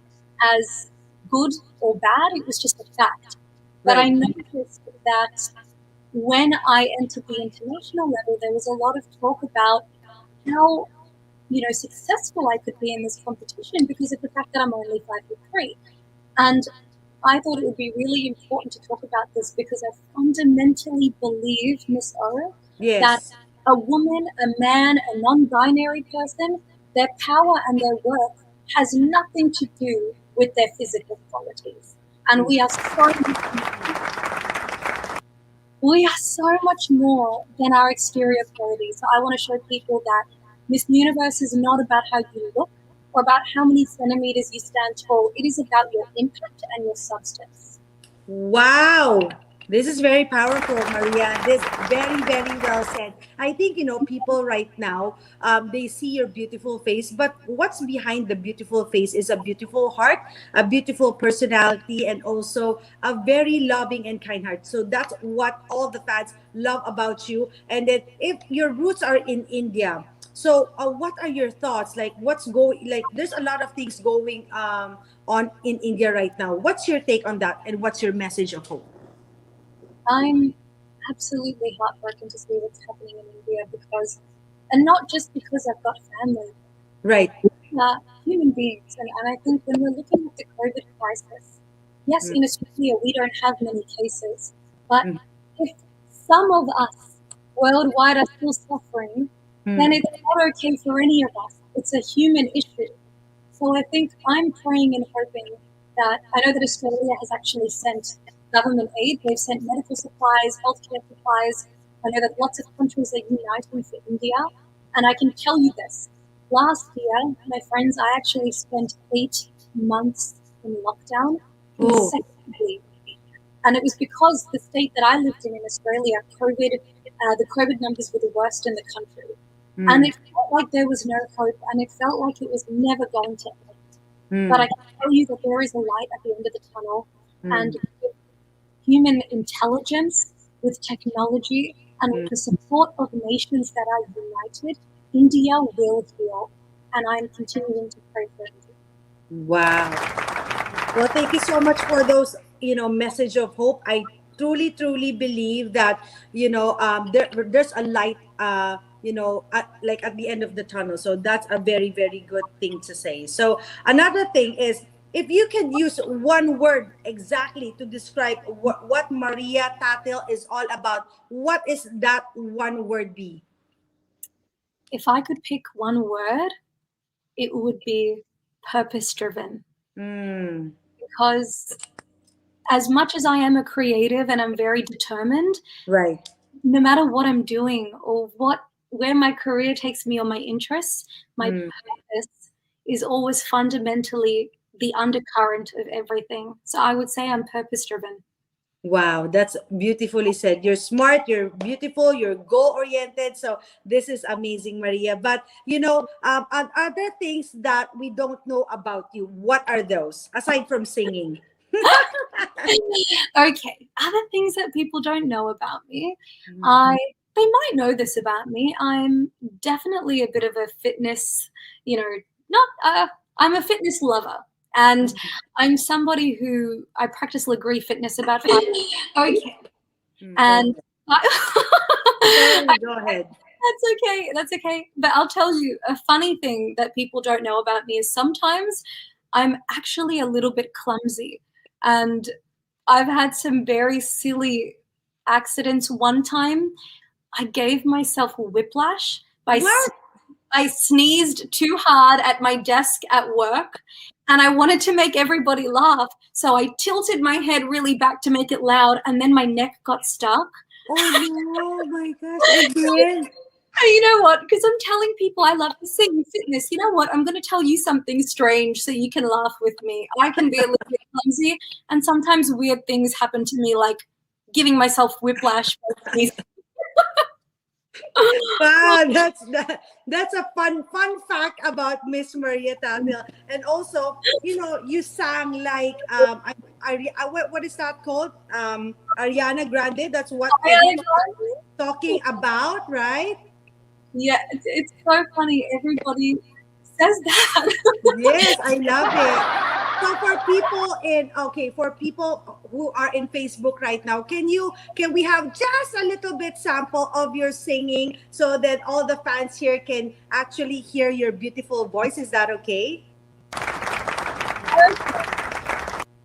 as good or bad. It was just a fact. But I noticed that when I entered the international level, there was a lot of talk about how, successful I could be in this competition because of the fact that I'm only 5'3". And I thought it would be really important to talk about this because I fundamentally believe, Miss O, that a woman, a man, a non-binary person, their power and their work has nothing to do with their physical qualities. And we are so much more than our exterior qualities. So I want to show people that Miss Universe is not about how you look or about how many centimeters you stand tall. It is about your impact and your substance. Wow. This is very powerful, Maria. This very, very well said. I think, people right now, they see your beautiful face, but what's behind the beautiful face is a beautiful heart, a beautiful personality, and also a very loving and kind heart. So that's what all the fans love about you. And then if your roots are in India, so what are your thoughts? Like what's going, like there's a lot of things going on in India right now. What's your take on that? And what's your message of hope? I'm absolutely heartbroken to see what's happening in India and not just because I've got family. Right. Human beings. And I think when we're looking at the COVID crisis, yes, in Australia, we don't have many cases, but if some of us worldwide are still suffering, then it's not okay for any of us it's a human issue. So I think I'm praying and hoping that, I know that Australia has actually sent government aid. They've sent medical supplies, healthcare supplies. I know that lots of countries are uniting for India. And I can tell you this. Last year, my friends, I actually spent 8 months in lockdown consecutively. And it was because the state that I lived in Australia, the COVID numbers were the worst in the country. And it felt like there was no hope, and it felt like it was never going to end. But I can tell you that there is a light at the end of the tunnel, and with human intelligence, with technology, and with the support of nations that are united, India will heal. And I'm continuing to pray for it. Wow. Well, thank you so much for those, message of hope. I truly, truly believe that, there's a light, like at the end of the tunnel. So that's a very, very good thing to say. So another thing is, if you can use one word exactly to describe what Maria Tatil is all about, what is that one word be? If I could pick one word, it would be purpose-driven. Because as much as I am a creative and I'm very determined, right? No matter what I'm doing or where my career takes me or my interests, my purpose is always fundamentally the undercurrent of everything. So I would say I'm purpose-driven. Wow, that's beautifully said. You're smart, you're beautiful, you're goal-oriented. So this is amazing, Maria. But, other things that we don't know about you, what are those, aside from singing? Okay, other things that people don't know about me. They might know this about me. I'm definitely a bit of a fitness, I'm a fitness lover. And I'm somebody who, I practice Legree Fitness about 5 years. Okay. And go ahead. That's okay. But I'll tell you, a funny thing that people don't know about me is sometimes I'm actually a little bit clumsy. And I've had some very silly accidents. One time, I gave myself whiplash I sneezed too hard at my desk at work, and I wanted to make everybody laugh. So I tilted my head really back to make it loud, and then my neck got stuck. Oh no, my gosh, again. You know what? Because I'm telling people I love to sing fitness. You know what? I'm going to tell you something strange so you can laugh with me. I can be a little bit clumsy, and sometimes weird things happen to me, like giving myself whiplash. Wow, that's a fun fact about Miss Maria Tatil. And also, you sang like what is that called? Ariana Grande. That's what everyone's talking about, right? Yeah, it's so funny. Everybody says that. Yes, I love it. So for people who are in Facebook right now, can we have just a little bit sample of your singing so that all the fans here can actually hear your beautiful voice? Is that okay?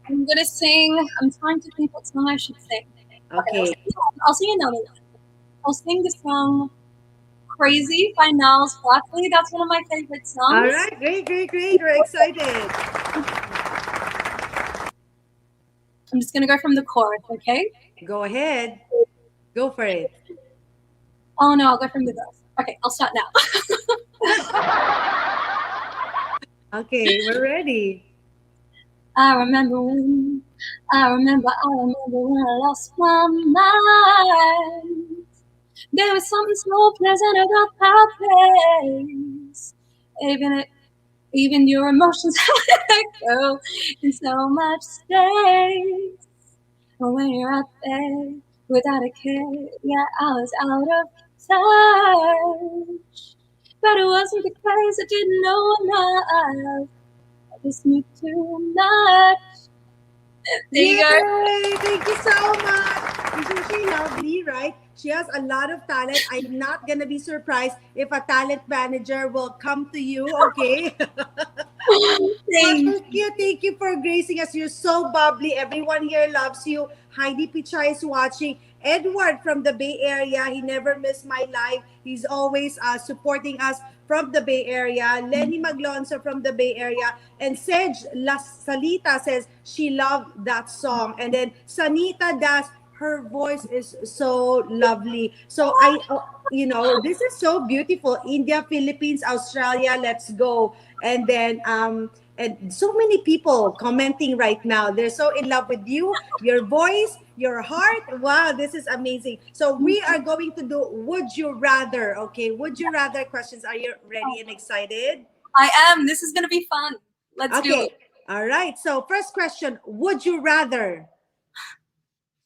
I'm gonna sing. I'm trying to think what song I should sing. Okay. I'll sing another one. I'll sing the song Crazy by Niles Barkley. That's one of my favorite songs. All right, great. We're excited. I'm just going to go from the chorus, okay? Go ahead. Go for it. Oh, no, I'll go from the verse. Okay, I'll start now. Okay, we're ready. I remember when I lost my mind. There was something so pleasant about that place. Even your emotions let go in so much space. And when you're out there without a care, yeah, I was out of touch. But it wasn't the case, I didn't know enough. I just knew too much. There you go. Thank you so much. Isn't she lovely, right? She has a lot of talent. I'm not going to be surprised if a talent manager will come to you, okay? Thank you. Thank you for gracing us. You're so bubbly. Everyone here loves you. Heidi Pichai is watching. Edward from the Bay Area, he never missed my live. He's always supporting us from the Bay Area. Lenny Maglonso from the Bay Area. And Sedge Las Salita says she loved that song. And then Sanita Das, her voice is so lovely. So this is so beautiful. India, Philippines, Australia, let's go. And then and so many people commenting right now. They're so in love with you, your voice, your heart. Wow, this is amazing. So we are going to do Would You Rather. Okay, Would You Rather questions. Are you ready and excited? I am. This is going to be fun. Let's do it. All right. So first question, would you rather?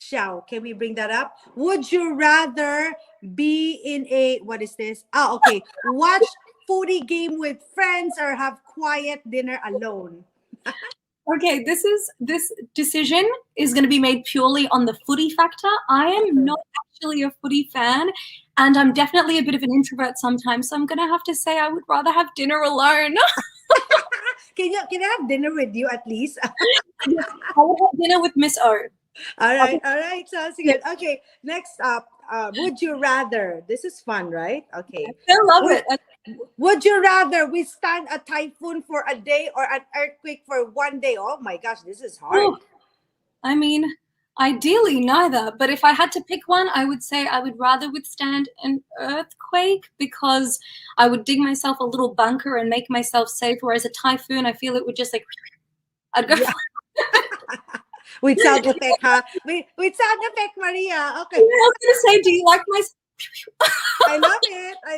Xiao, can we bring that up? Would you rather be in a, what is this? Watch foodie game with friends or have quiet dinner alone? Okay, this decision is going to be made purely on the footy factor. I am not actually a footy fan, and I'm definitely a bit of an introvert sometimes, so I'm going to have to say I would rather have dinner alone. Can I have dinner with you at least? I would have dinner with Miss O. All right, sounds good. Okay, next up, would you rather? This is fun, right? Okay. I love it. Would you rather withstand a typhoon for a day or an earthquake for 1 day? Oh my gosh, this is hard. Oh, I mean, ideally neither, but if I had to pick one, I would say I would rather withstand an earthquake because I would dig myself a little bunker and make myself safe, whereas a typhoon, I feel it would just I'd go with sound effect, huh? With sound effect, Maria. Okay. I was going to say, do you like my... I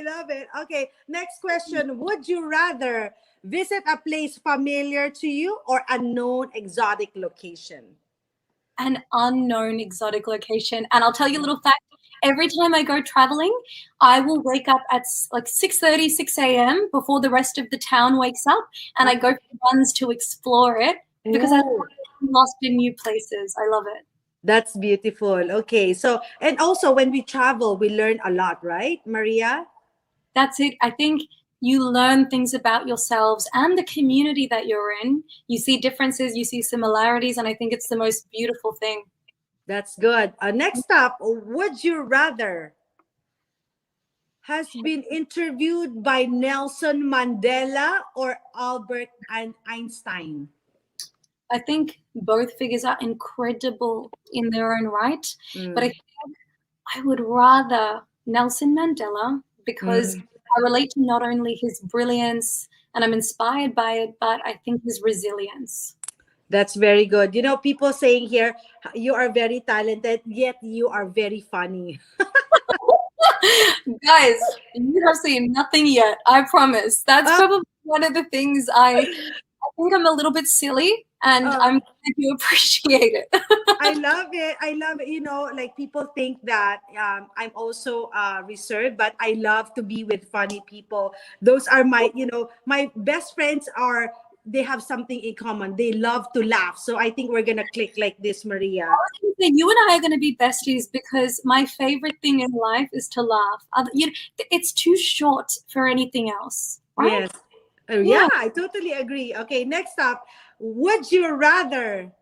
love it. Okay, next question. Would you rather visit a place familiar to you or a known exotic location? An unknown exotic location. And I'll tell you a little fact. Every time I go traveling, I will wake up at 6:30, 6 a.m. before the rest of the town wakes up, and I go for runs to explore it because I'm lost in new places. I love it. That's beautiful. Okay, so, and also when we travel, we learn a lot, right, Maria? That's it. I think you learn things about yourselves and the community that you're in. You see differences, you see similarities, and I think it's the most beautiful thing. That's good. Next up, would you rather has been interviewed by Nelson Mandela or Albert Einstein? I think both figures are incredible in their own right, but I think I would rather Nelson Mandela because I relate to not only his brilliance and I'm inspired by it, but I think his resilience. That's very good. You know, people saying here, you are very talented, yet you are very funny. Guys, you have seen nothing yet, I promise. That's probably one of the things I think I'm a little bit silly, and I'm glad you appreciate it. I love it. You know, like people think that I'm also reserved, but I love to be with funny people. Those are my, my best friends they have something in common. They love to laugh. So I think we're going to click like this, Maria. You and I are going to be besties because my favorite thing in life is to laugh. It's too short for anything else. Right? Yes. Yeah, I totally agree. Okay, next up, would you rather?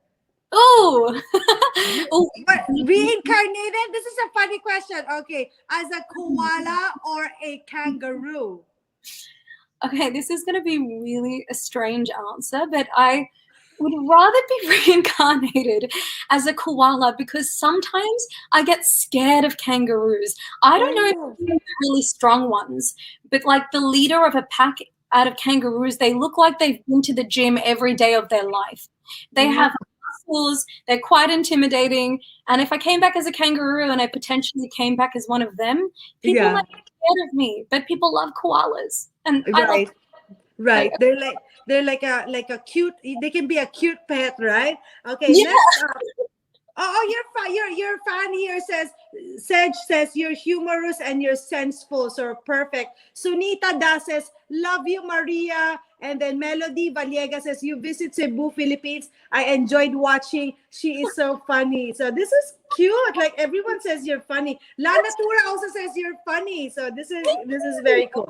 Reincarnated? This is a funny question. Okay, as a koala or a kangaroo? Okay, this is going to be really a strange answer, but I would rather be reincarnated as a koala because sometimes I get scared of kangaroos. I don't know if they're really strong ones, but like the leader of a pack out of kangaroos, they look like they've been to the gym every day of their life. They have muscles, they're quite intimidating, and if I came back as a kangaroo and I potentially came back as one of them, people might be scared of me, but people love koalas. And Right. They're like a cute, they can be a cute pet, right? Okay, next up. Your fan here says you're humorous and you're senseful, so perfect. Sunita Da says, love you, Maria. And then Melody Valiega says, you visit Cebu, Philippines. I enjoyed watching. She is so funny. So this is cute. Like everyone says you're funny. Lana Tura also says you're funny. So this is very cool.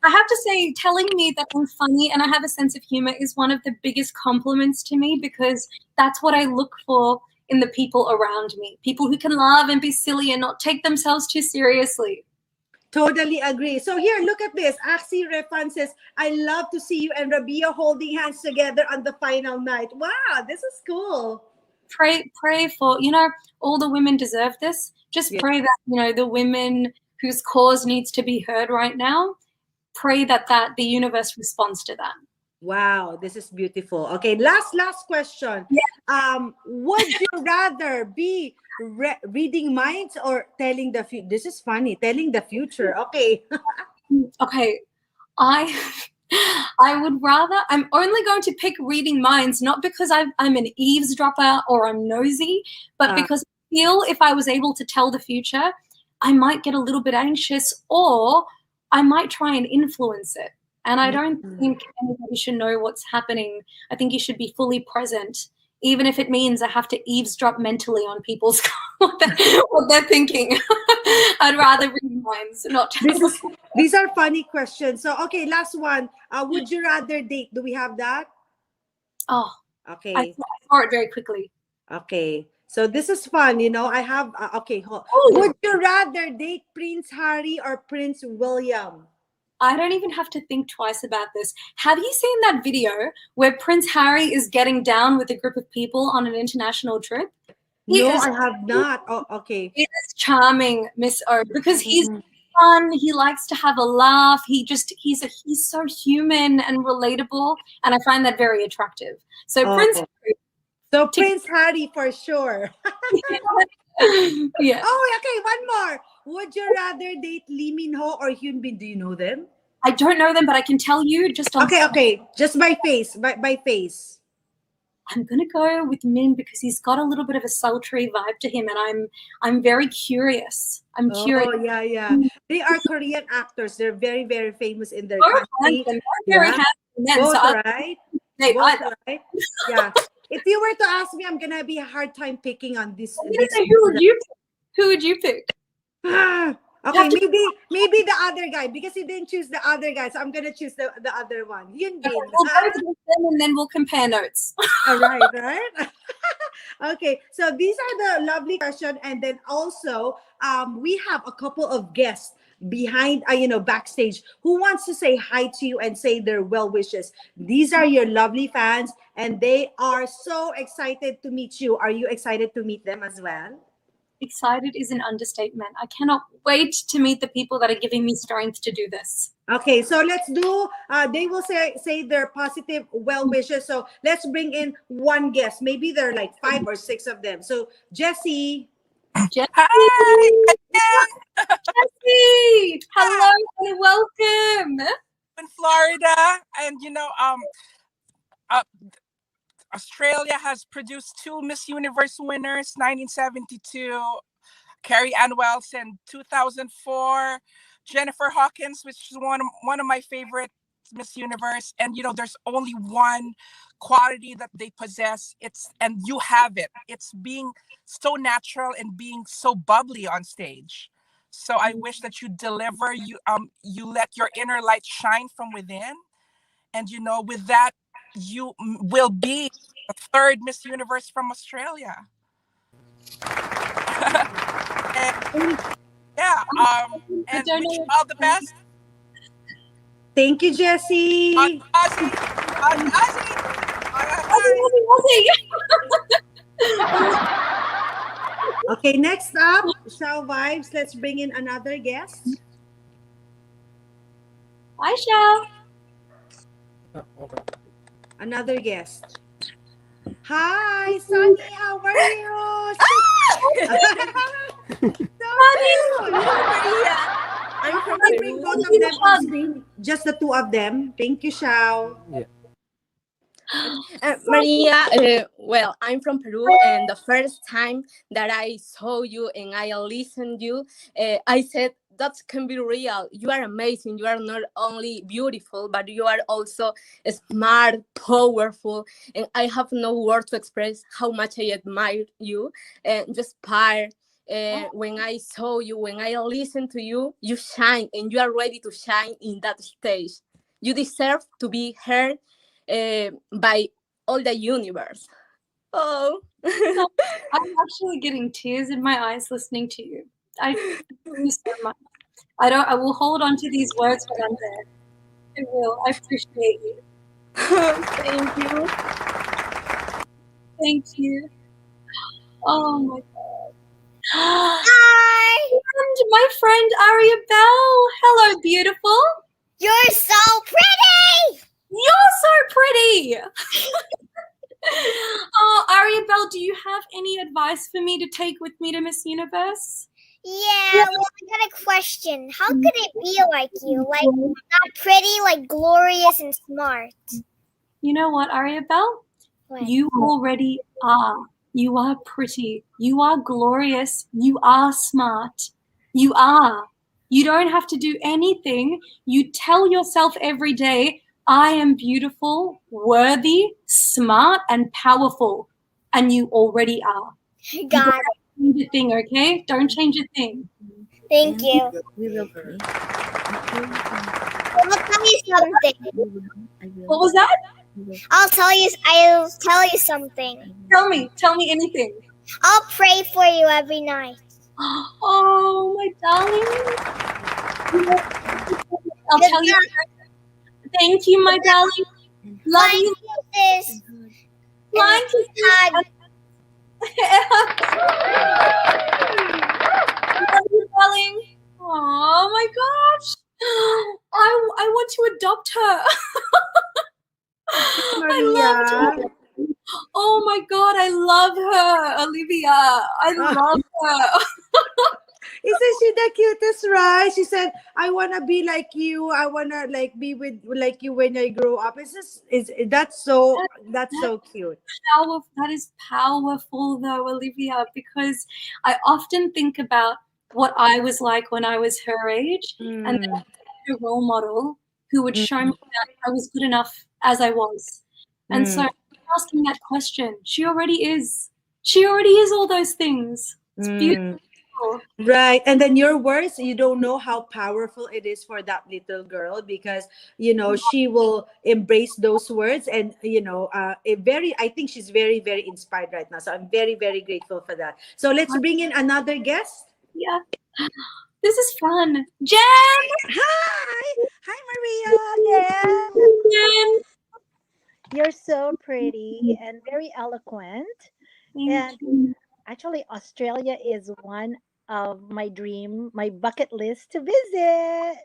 I have to say, telling me that I'm funny and I have a sense of humor is one of the biggest compliments to me because that's what I look for in the people around me, people who can laugh and be silly and not take themselves too seriously. Totally agree. So here, look at this. Axie Refan says, I love to see you and Rabia holding hands together on the final night. Wow, this is cool. Pray for, all the women deserve this. Just pray that, the women whose cause needs to be heard right now, pray that the universe responds to that. Wow, this is beautiful. Okay, last question. Yeah. Would you rather be reading minds or telling the future? This is funny. Telling the future. Okay. Okay. I would rather, I'm only going to pick reading minds, not because I'm an eavesdropper or I'm nosy, but because I feel if I was able to tell the future, I might get a little bit anxious or I might try and influence it. And I don't think anybody should know what's happening. I think you should be fully present, even if it means I have to eavesdrop mentally on people's what they're thinking. I'd rather read minds, not tell. These are funny questions. So, okay, last one. Would you rather date? Do we have that? Oh, okay. I saw it very quickly. Okay. So this is fun, I have, okay. Would you rather date Prince Harry or Prince William? I don't even have to think twice about this. Have you seen that video where Prince Harry is getting down with a group of people on an international trip? No, I have not. Oh, okay. He is charming, Miss O, because he's fun. He likes to have a laugh. He's so human and relatable, and I find that very attractive. So Prince Harry for sure. Yeah. Oh, okay. One more. Would you rather date Lee Min Ho or Hyun Bin? Do you know them? I don't know them, but I can tell you just on. Okay. Just by face. By face. I'm gonna go with Min because he's got a little bit of a sultry vibe to him, and I'm very curious. I'm curious. Oh yeah. They are Korean actors. They're very, very famous in their country. Very handsome men. Both, So right? Both, right? Yeah. If you were to ask me, I'm gonna be a hard time picking on this. Who would you pick? Okay, maybe the other guy because he didn't choose the other guy, so I'm gonna choose the other one. Hyun Bin. We'll both listen and then we'll compare notes. All right. Okay, so these are the lovely questions, and then also we have a couple of guests behind backstage who wants to say hi to you and say their well wishes. These are your lovely fans and they are so excited to meet you. Are you excited to meet them as well? Excited is an understatement. I cannot wait to meet the people that are giving me strength to do this. Okay, so let's do they will say their positive well wishes. So let's bring in one guest. Maybe there are like 5 or 6 of them. So Jessie. Hi. Jessie, hello and welcome. In Florida, and Australia has produced 2 Miss Universe winners, 1972, Carrie Ann Wells in 2004, Jennifer Hawkins, which is one of my favorite Miss Universe. And there's only one quality that they possess. And you have it. It's being so natural and being so bubbly on stage. So I wish that you deliver, you let your inner light shine from within. And with that, you will be the 3rd Miss Universe from Australia. And wish you all the best. Thank you, Jessie. Ozzy. Okay, next up, Shao Vibes. Let's bring in another guest. Hi, Shao. Another guest. Hi, Sunny. How are you? I'm probably bring both of them on screen. Just the 2 of them. Thank you, Shao. Yeah. Maria, well, I'm from Peru, and the first time that I saw you and I listened to you, I said, that can be real. You are amazing. You are not only beautiful, but you are also smart, powerful, and I have no words to express how much I admire you and just inspired. When I saw you, when I listened to you, you shine, and you are ready to shine in that stage. You deserve to be heard by all the universe. Oh. I'm actually getting tears in my eyes listening to you. I thank you so much. I will hold on to these words when I'm there. I will. I appreciate you. Thank you. Thank you. Oh my God. Hi! And my friend Aria Bell. Hello, beautiful. You're so pretty! You're so pretty! Oh, Aria Bell, do you have any advice for me to take with me to Miss Universe? Yeah, well, I got a question. How could it be like you? Like, not pretty, like glorious and smart. You know what, Aria Bell? What? You already are. You are pretty. You are glorious. You are smart. You are. You don't have to do anything. You tell yourself every day, I am beautiful, worthy, smart, and powerful. And you already are. Got it. Don't change a thing, okay? Don't change a thing. Thank you. We will pray. I'll tell you something. What was that? I'll tell you something. Tell me anything. I'll pray for you every night. Oh, my darling. I'll tell you. Thank you, my darling. Love you. Kisses. Flying kisses. Love you, darling. Oh my gosh. I want to adopt her. I loved her. Oh my God, I love her, Olivia. I love her. Isn't she the cutest, right? She said, I wanna be like you. I wanna like be with like you when I grow up. That's so cute. That is powerful though, Olivia, because I often think about what I was like when I was her age, and then a role model who would show me that I was good enough as I was. And so asking that question, she already is all those things. It's beautiful. Right. And then your words, you don't know how powerful it is for that little girl, because she will embrace those words, and I think she's very, very inspired right now. So I'm very, very grateful for that. So let's bring in another guest. Yeah. This is fun. Jen! Hi, Maria. Jen! You're so pretty and very eloquent. Thank you. Actually, Australia is one of my bucket list to visit.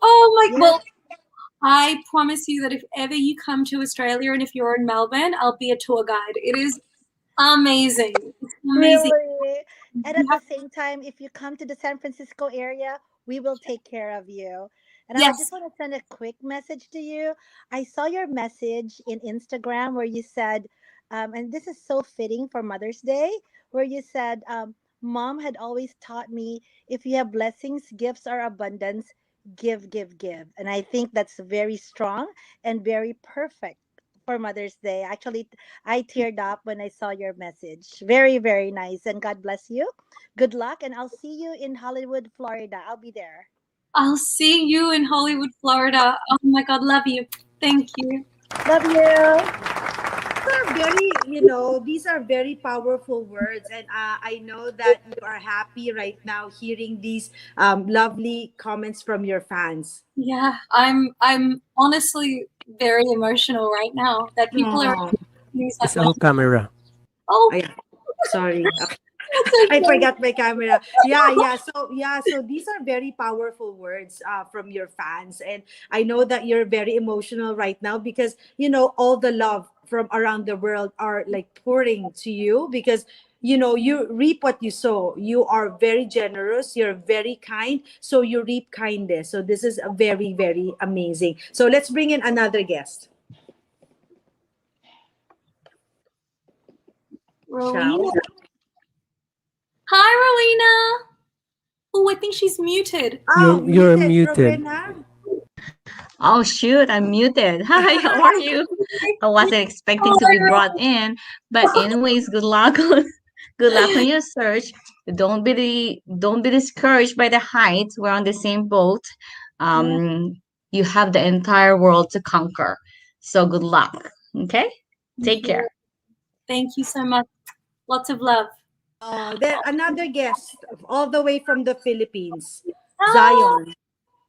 Oh my! Yes. Well, I promise you that if ever you come to Australia and if you're in Melbourne, I'll be a tour guide. It is amazing. It's amazing. Really? And at the same time, if you come to the San Francisco area, we will take care of you. And I Yes. just want to send a quick message to you. I saw your message in Instagram where you said, and this is so fitting for Mother's Day, where you said, Mom had always taught me, if you have blessings, gifts, or abundance, give, give, give. And I think that's very strong and very perfect for Mother's Day. Actually, I teared up when I saw your message. Very, very nice. And God bless you. Good luck. And I'll see you in Hollywood, Florida. I'll be there. I'll see you in Hollywood, Florida. Oh my God, love you. Thank you. Love you. These are very powerful words, and I know that you are happy right now hearing these lovely comments from your fans. Yeah, I'm honestly very emotional right now that people are. It's all camera. Oh, sorry. I forgot my camera. Yeah. So these are very powerful words from your fans, and I know that you're very emotional right now because all the love from around the world are like pouring to you, because you reap what you sow. You are very generous. You're very kind, so you reap kindness. So this is a very, very amazing. So let's bring in another guest. Rowena. Hi, Rowena. Oh, I think she's muted. You're muted. Oh shoot, I'm muted. Hi, how are you? I wasn't expecting to be brought in, but anyways, good luck. Good luck on your search. Don't be discouraged by the heights. We're on the same boat. You have the entire world to conquer. So good luck. Okay? Take care. Thank you so much. Lots of love. Then another guest all the way from the Philippines, Oh. Zion.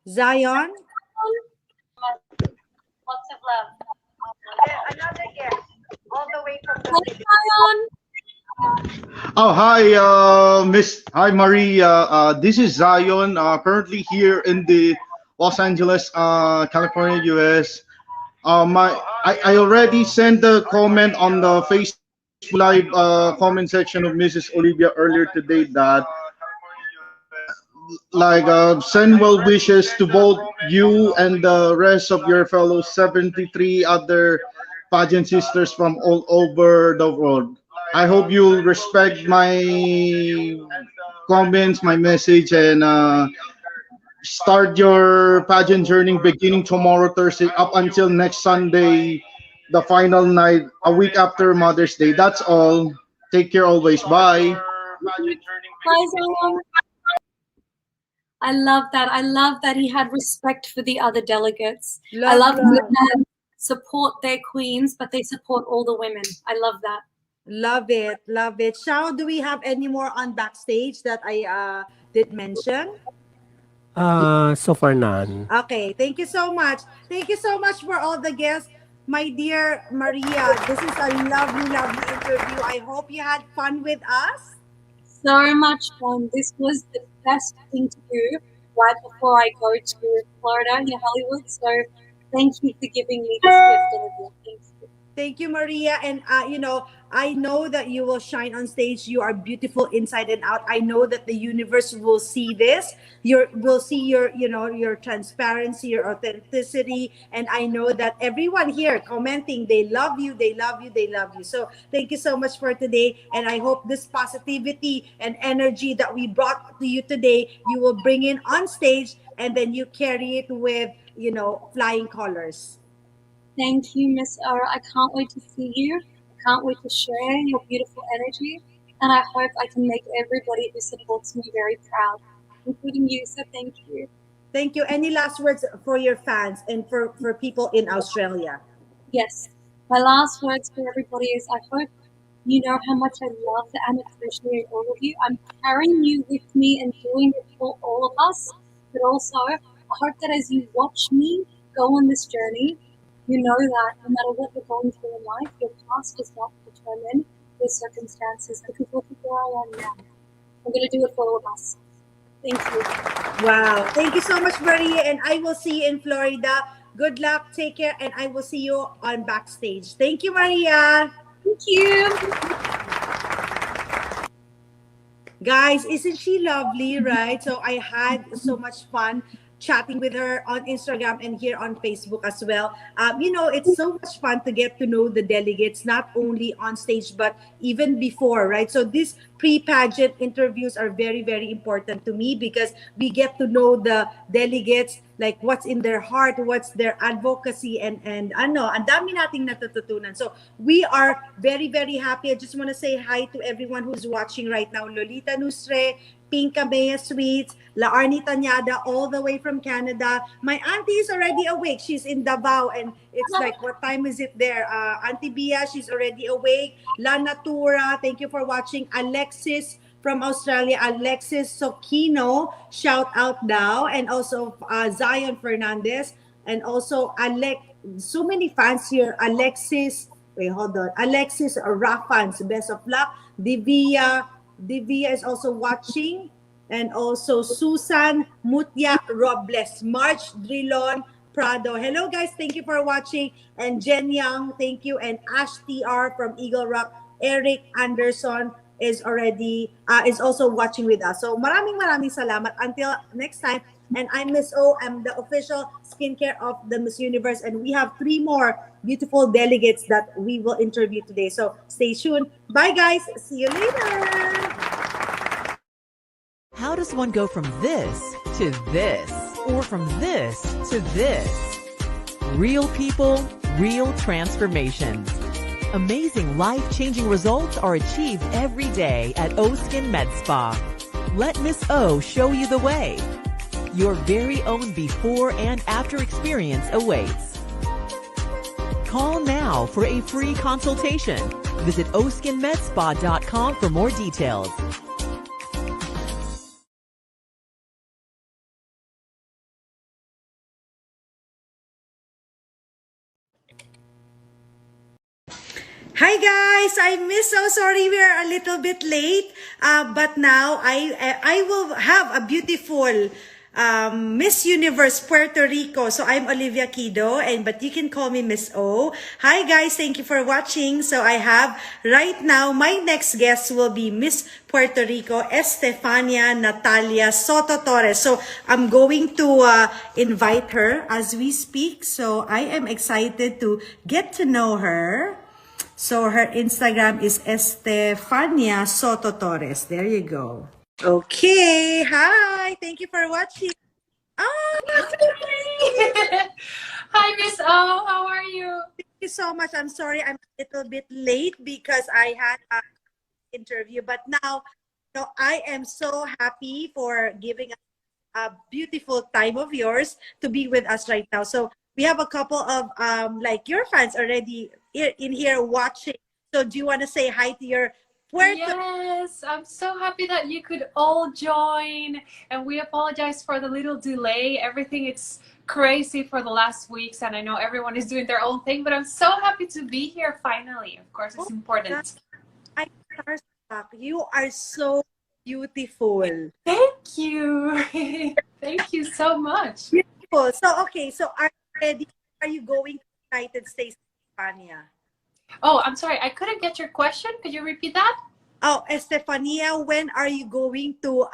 Zion. Lots of love. Another guest all the way from the Zion. Oh, hi, Hi, Maria. This is Zion. Currently here in the Los Angeles, California, US. I already sent the comment on the Facebook Live comment section of Mrs. Olivia earlier today that send well wishes to both you and the rest of your fellow 73 other pageant sisters from all over the world. I hope you'll respect my comments, my message, and start your pageant journey beginning tomorrow, Thursday, up until next Sunday, the final night, a week after Mother's Day. That's all. Take care always. Bye. Bye, Zion. I love that. I love that he had respect for the other delegates. I love that men support their queens, but they support all the women. I love that. Love it, love it. Shao, do we have any more on backstage that I did mention? So far none. Okay, thank you so much. Thank you so much for all the guests. My dear Maria, this is a lovely, lovely interview. I hope you had fun with us. So much fun. This was the best thing to do right before I go to Florida in Hollywood. So thank you for giving me this gift, Olivia. Thank you. Thank you, Maria. And, I know that you will shine on stage. You are beautiful inside and out. I know that the universe will see this. Will see your transparency, your authenticity. And I know that everyone here commenting, they love you, they love you, they love you. So thank you so much for today. And I hope this positivity and energy that we brought to you today, you will bring in on stage and then you carry it with, flying colors. Thank you, Miss O. I can't wait to see you. I can't wait to share your beautiful energy. And I hope I can make everybody who supports me very proud, including you. So thank you. Thank you. Any last words for your fans and for people in Australia? Yes. My last words for everybody is I hope you know how much I love and appreciate all of you. I'm carrying you with me and doing it for all of us. But also, I hope that as you watch me go on this journey, you know that no matter what you're going through in life, your past does not determine your circumstances, because look at where I am now. I'm going to do it for all of us. Thank you. Wow. Thank you so much, Maria. And I will see you in Florida. Good luck. Take care. And I will see you on backstage. Thank you, Maria. Thank you. Guys, isn't she lovely, right? So I had so much fun chatting with her on Instagram and here on Facebook as well. It's so much fun to get to know the delegates, not only on stage, but even before, right? So these pre-pageant interviews are very, very important to me because we get to know the delegates, like what's in their heart, what's their advocacy, and ang dami nating natututunan. So we are very, very happy. I just want to say hi to everyone who's watching right now. Lolita Nusre, Pinka Mea Sweets, La Arnie Tanyada, all the way from Canada. My auntie is already awake. She's in Davao, and it's like, what time is it there? Auntie Bia, she's already awake. La Natura, thank you for watching. Alexis from Australia, Alexis Sokino, shout out now. And also Zion Fernandez. And also so many fans here. Alexis Raffans, best of luck. Divya is also watching, and also Susan Mutya Robles, March Drilon Prado. Hello guys, thank you for watching. And Jen Young, thank you. And Ash TR from Eagle Rock, Eric Anderson is also watching with us. So maraming salamat. Until next time. And I'm Miss O. I'm the official skincare of the Miss Universe. And we have 3 more beautiful delegates that we will interview today. So stay tuned. Bye, guys. See you later. How does one go from this to this? Or from this to this? Real people, real transformations. Amazing life-changing results are achieved every day at O Skin Med Spa. Let Miss O show you the way. Your very own before and after experience awaits. Call now for a free consultation. Visit oskinmedspa.com for more details. Hi guys, so sorry we're a little bit late, but now I will have a beautiful Miss Universe Puerto Rico. So I'm Olivia Kido, but you can call me Miss O. Hi guys, thank you for watching. So I have right now my next guest will be Miss Puerto Rico, Estefania Natalia Soto Torres. So I'm going to invite her as we speak. So I am excited to get to know her. So her Instagram is Estefania Soto Torres. There you go. Okay. Hi. Thank you for watching. Oh, Hi, Miss O. How are you? Thank you so much. I'm sorry I'm a little bit late because I had an interview. But now, I am so happy for giving us a beautiful time of yours to be with us right now. So we have a couple of like your fans already in here watching. So do you want to say hi to your Puerto? Yes, I'm so happy that you could all join, and we apologize for the little delay. Everything it's crazy for the last weeks, and I know everyone is doing their own thing, but I'm so happy to be here finally. Of course, it's important. You are so beautiful. Thank you. Thank you so much. Beautiful. So okay, so are you going to the United States, Estefania? Oh, I'm sorry, I couldn't get your question. Could you repeat that? Oh, Estefania, when are you going to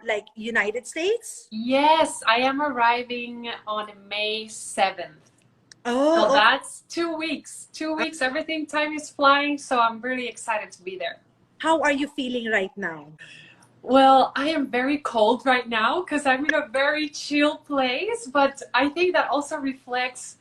like United States? Yes, I am arriving on May 7th. Oh, so that's 2 weeks. 2 weeks, everything time is flying, so I'm really excited to be there. How are you feeling right now? Well, I am very cold right now because I'm in a very chill place, but I think that also reflects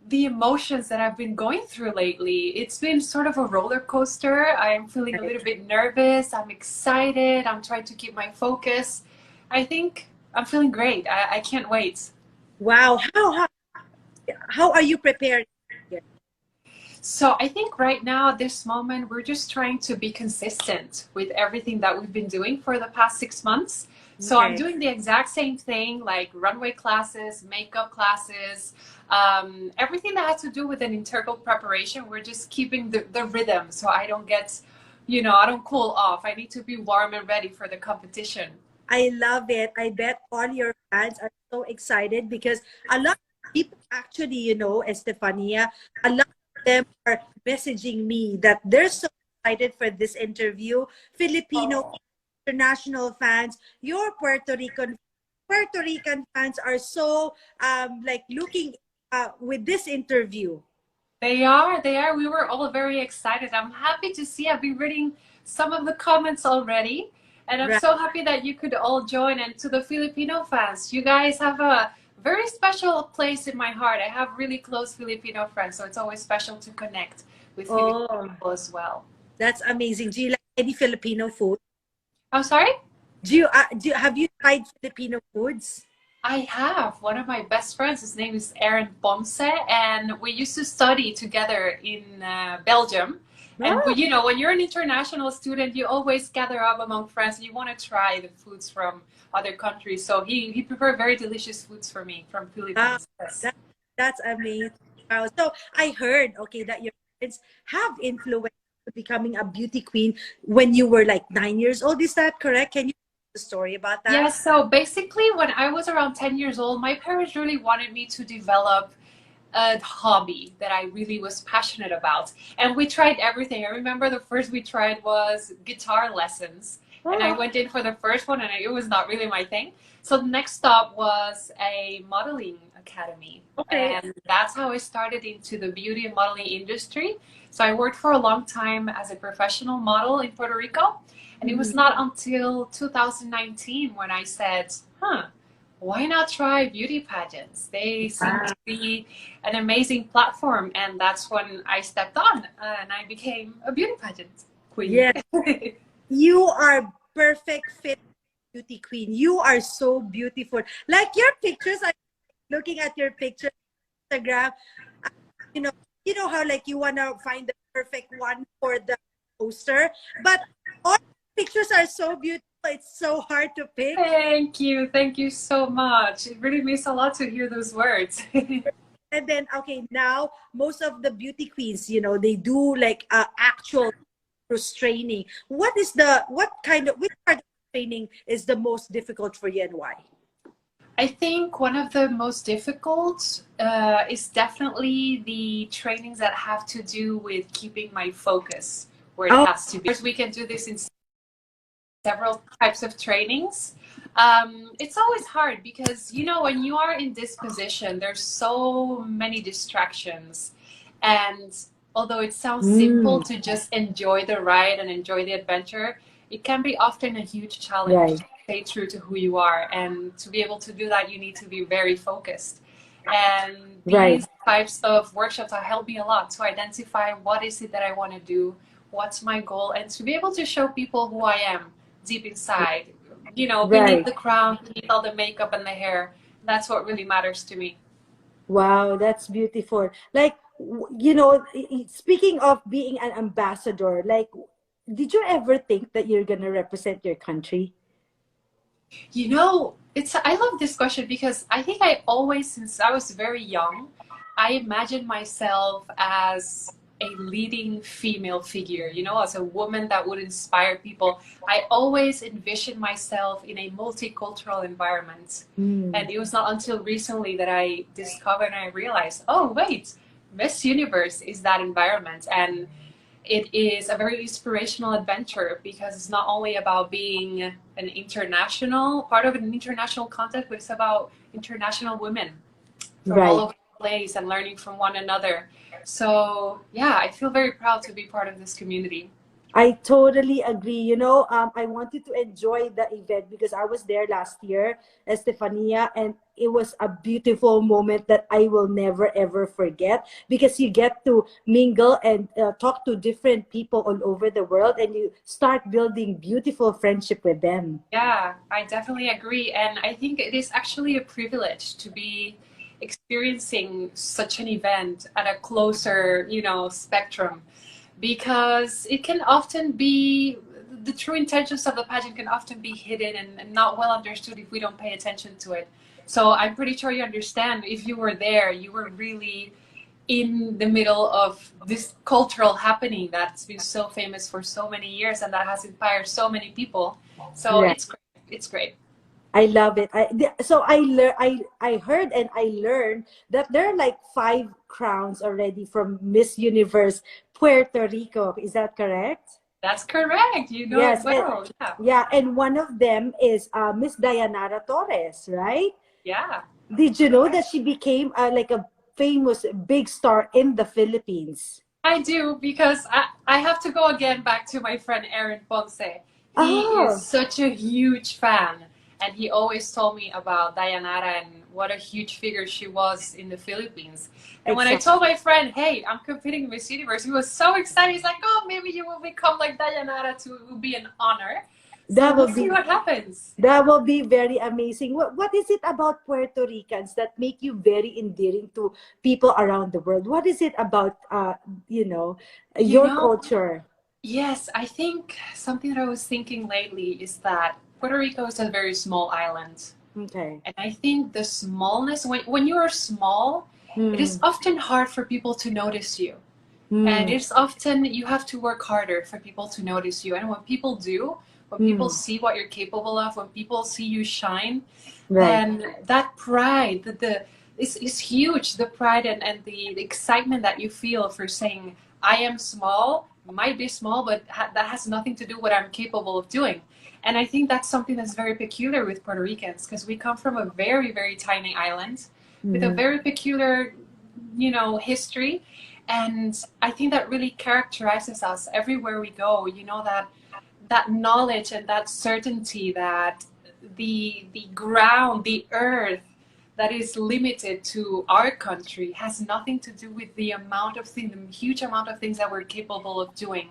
the emotions that I've been going through lately. It's been sort of a roller coaster. I'm feeling a little bit nervous. I'm excited. I'm trying to keep my focus. I think I'm feeling great. I can't wait. Wow. How are you prepared? So I think right now, at this moment, we're just trying to be consistent with everything that we've been doing for the past 6 months. So I'm doing the exact same thing, like runway classes, makeup classes, everything that has to do with an integral preparation. We're just keeping the rhythm so I don't get, I don't cool off. I need to be warm and ready for the competition. I love it. I bet all your fans are so excited because a lot of people actually, Estefania, a lot of them are messaging me that they're so excited for this interview. Filipino international fans, your Puerto Rican fans are so like looking with this interview. They are. We were all very excited. I'm happy to see. I've been reading some of the comments already, and I'm so happy that you could all join. And to the Filipino fans, you guys have a very special place in my heart. I have really close Filipino friends, so it's always special to connect with Filipino people as well. That's amazing. Do you like any Filipino food? I'm sorry? Have you tried Filipino foods? I have. One of my best friends, his name is Aaron Ponce, and we used to study together in Belgium. And when you're an international student, you always gather up among friends and you want to try the foods from other countries. So he prepared very delicious foods for me from Philippines. That's amazing. Wow. So I heard, that your parents have influence becoming a beauty queen when you were like 9 years old. Is that correct? Can you tell the story about that? Yes. So basically, when I was around 10 years old, my parents really wanted me to develop a hobby that I really was passionate about. And we tried everything. I remember the first we tried was guitar lessons. And I went in for the first one and it was not really my thing. So the next stop was a modeling academy. And that's how I started into the beauty and modeling industry. So I worked for a long time as a professional model in Puerto Rico. And it was not until 2019 when I said, why not try beauty pageants? They seem to be an amazing platform. And that's when I stepped on and I became a beauty pageant queen. Yeah. You are perfect fit beauty queen. You are so beautiful. Like your pictures, I'm looking at your pictures on Instagram. You know how like you want to find the perfect one for the poster. But all pictures are so beautiful. It's so hard to pick. Thank you. Thank you so much. It really means a lot to hear those words. And then, okay, now most of the beauty queens, you know, they do like actual training. What kind of, which part of training is the most difficult for you and why? I think one of the most difficult is definitely the trainings that have to do with keeping my focus where it has to be. Of course, we can do this in several types of trainings. It's always hard because, you know, when you are in this position, there's so many distractions. And although it sounds simple to just enjoy the ride and enjoy the adventure, it can be often a huge challenge to stay true to who you are. And to be able to do that, you need to be very focused. And these types of workshops have helped me a lot to identify what is it that I want to do, what's my goal, and to be able to show people who I am deep inside, you know, beneath the crown, beneath all the makeup and the hair. That's what really matters to me. Wow, that's beautiful. Like, you know, speaking of being an ambassador, like, did you ever think that you're going to represent your country? You know, I love this question because I think I always, since I was very young, I imagined myself as a leading female figure, you know, as a woman that would inspire people. I always envisioned myself in a multicultural environment. And it was not until recently that I discovered and I realized, oh, wait, Miss Universe is that environment. And it is a very inspirational adventure because it's not only about being an international, part of an international context, but it's about international women from all over the place and learning from one another. So yeah, I feel very proud to be part of this community. I totally agree. You know, I wanted to enjoy the event because I was there last year, Estefania, and it was a beautiful moment that I will never ever forget because you get to mingle and talk to different people all over the world and you start building beautiful friendship with them. Yeah, I definitely agree. And I think it is actually a privilege to be experiencing such an event at a closer, you know, spectrum, because it can often be, the true intentions of the pageant can often be hidden and not well understood if we don't pay attention to it. So I'm pretty sure you understand, if you were there, you were really in the middle of this cultural happening that's been so famous for so many years and that has inspired so many people. So it's great. It's great. I love it. I heard and I learned that there are like 5 crowns already from Miss Universe Puerto Rico. Is that correct? That's correct. You know it well. Yeah, and one of them is Miss Dayanara Torres, right? Yeah. Did you know that she became like a famous big star in the Philippines? I do, because I have to go again back to my friend Aaron Ponce. He is such a huge fan. And he always told me about Dayanara and what a huge figure she was in the Philippines. And when I told my friend, hey, I'm competing in Miss Universe, he was so excited. He's like, oh, maybe you will become like Dayanara too. It will be an honor. So we'll see what happens. That will be very amazing. What is it about Puerto Ricans that make you very endearing to people around the world? What is it about, your culture? Yes, I think something that I was thinking lately is that Puerto Rico is a very small island. Okay. And I think the smallness, when you are small, it is often hard for people to notice you. And it's often, you have to work harder for people to notice you. And when people do, when people see what you're capable of, when people see you shine, then that pride, is huge. The pride and the excitement that you feel for saying, I am small, might be small, but that has nothing to do with what I'm capable of doing. And I think that's something that's very peculiar with Puerto Ricans, because we come from a very, very tiny island with a very peculiar, history. And I think that really characterizes us everywhere we go. You know, that knowledge and that certainty that the ground, the earth that is limited to our country has nothing to do with the amount of things, the huge amount of things that we're capable of doing.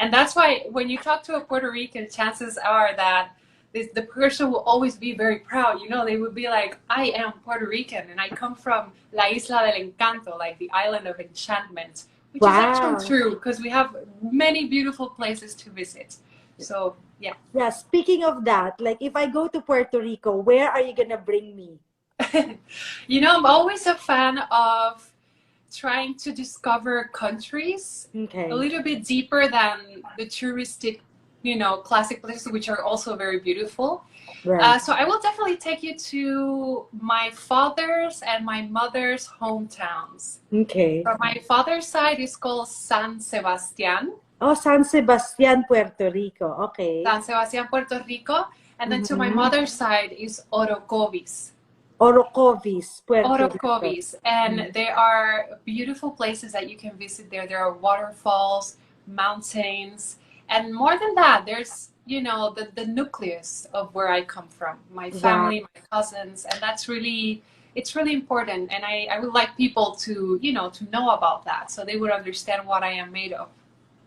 And that's why when you talk to a Puerto Rican, chances are that the person will always be very proud. You know, they would be like, I am Puerto Rican and I come from La Isla del Encanto, like the island of enchantment, which is actually Wow. true because we have many beautiful places to visit. So yeah. Yeah, speaking of that, like if I go to Puerto Rico, where are you gonna bring me? You know, I'm always a fan of trying to discover countries Okay. a little bit deeper than the touristic, you know, classic places, which are also very beautiful. Right. So I will definitely take you to my father's and my mother's hometowns. Okay. So my father's side is called San Sebastian. Oh, San Sebastian, Puerto Rico. Okay. San Sebastian, Puerto Rico. And then to my Mhm. mother's side is Orocovis. Orocovis, Puerto Rico. Orocovis. And there are beautiful places that you can visit there. There are waterfalls, mountains, and more than that, there's, you know, the nucleus of where I come from, my family, my cousins, and that's really, it's really important. And I would like people to, you know, to know about that so they would understand what I am made of.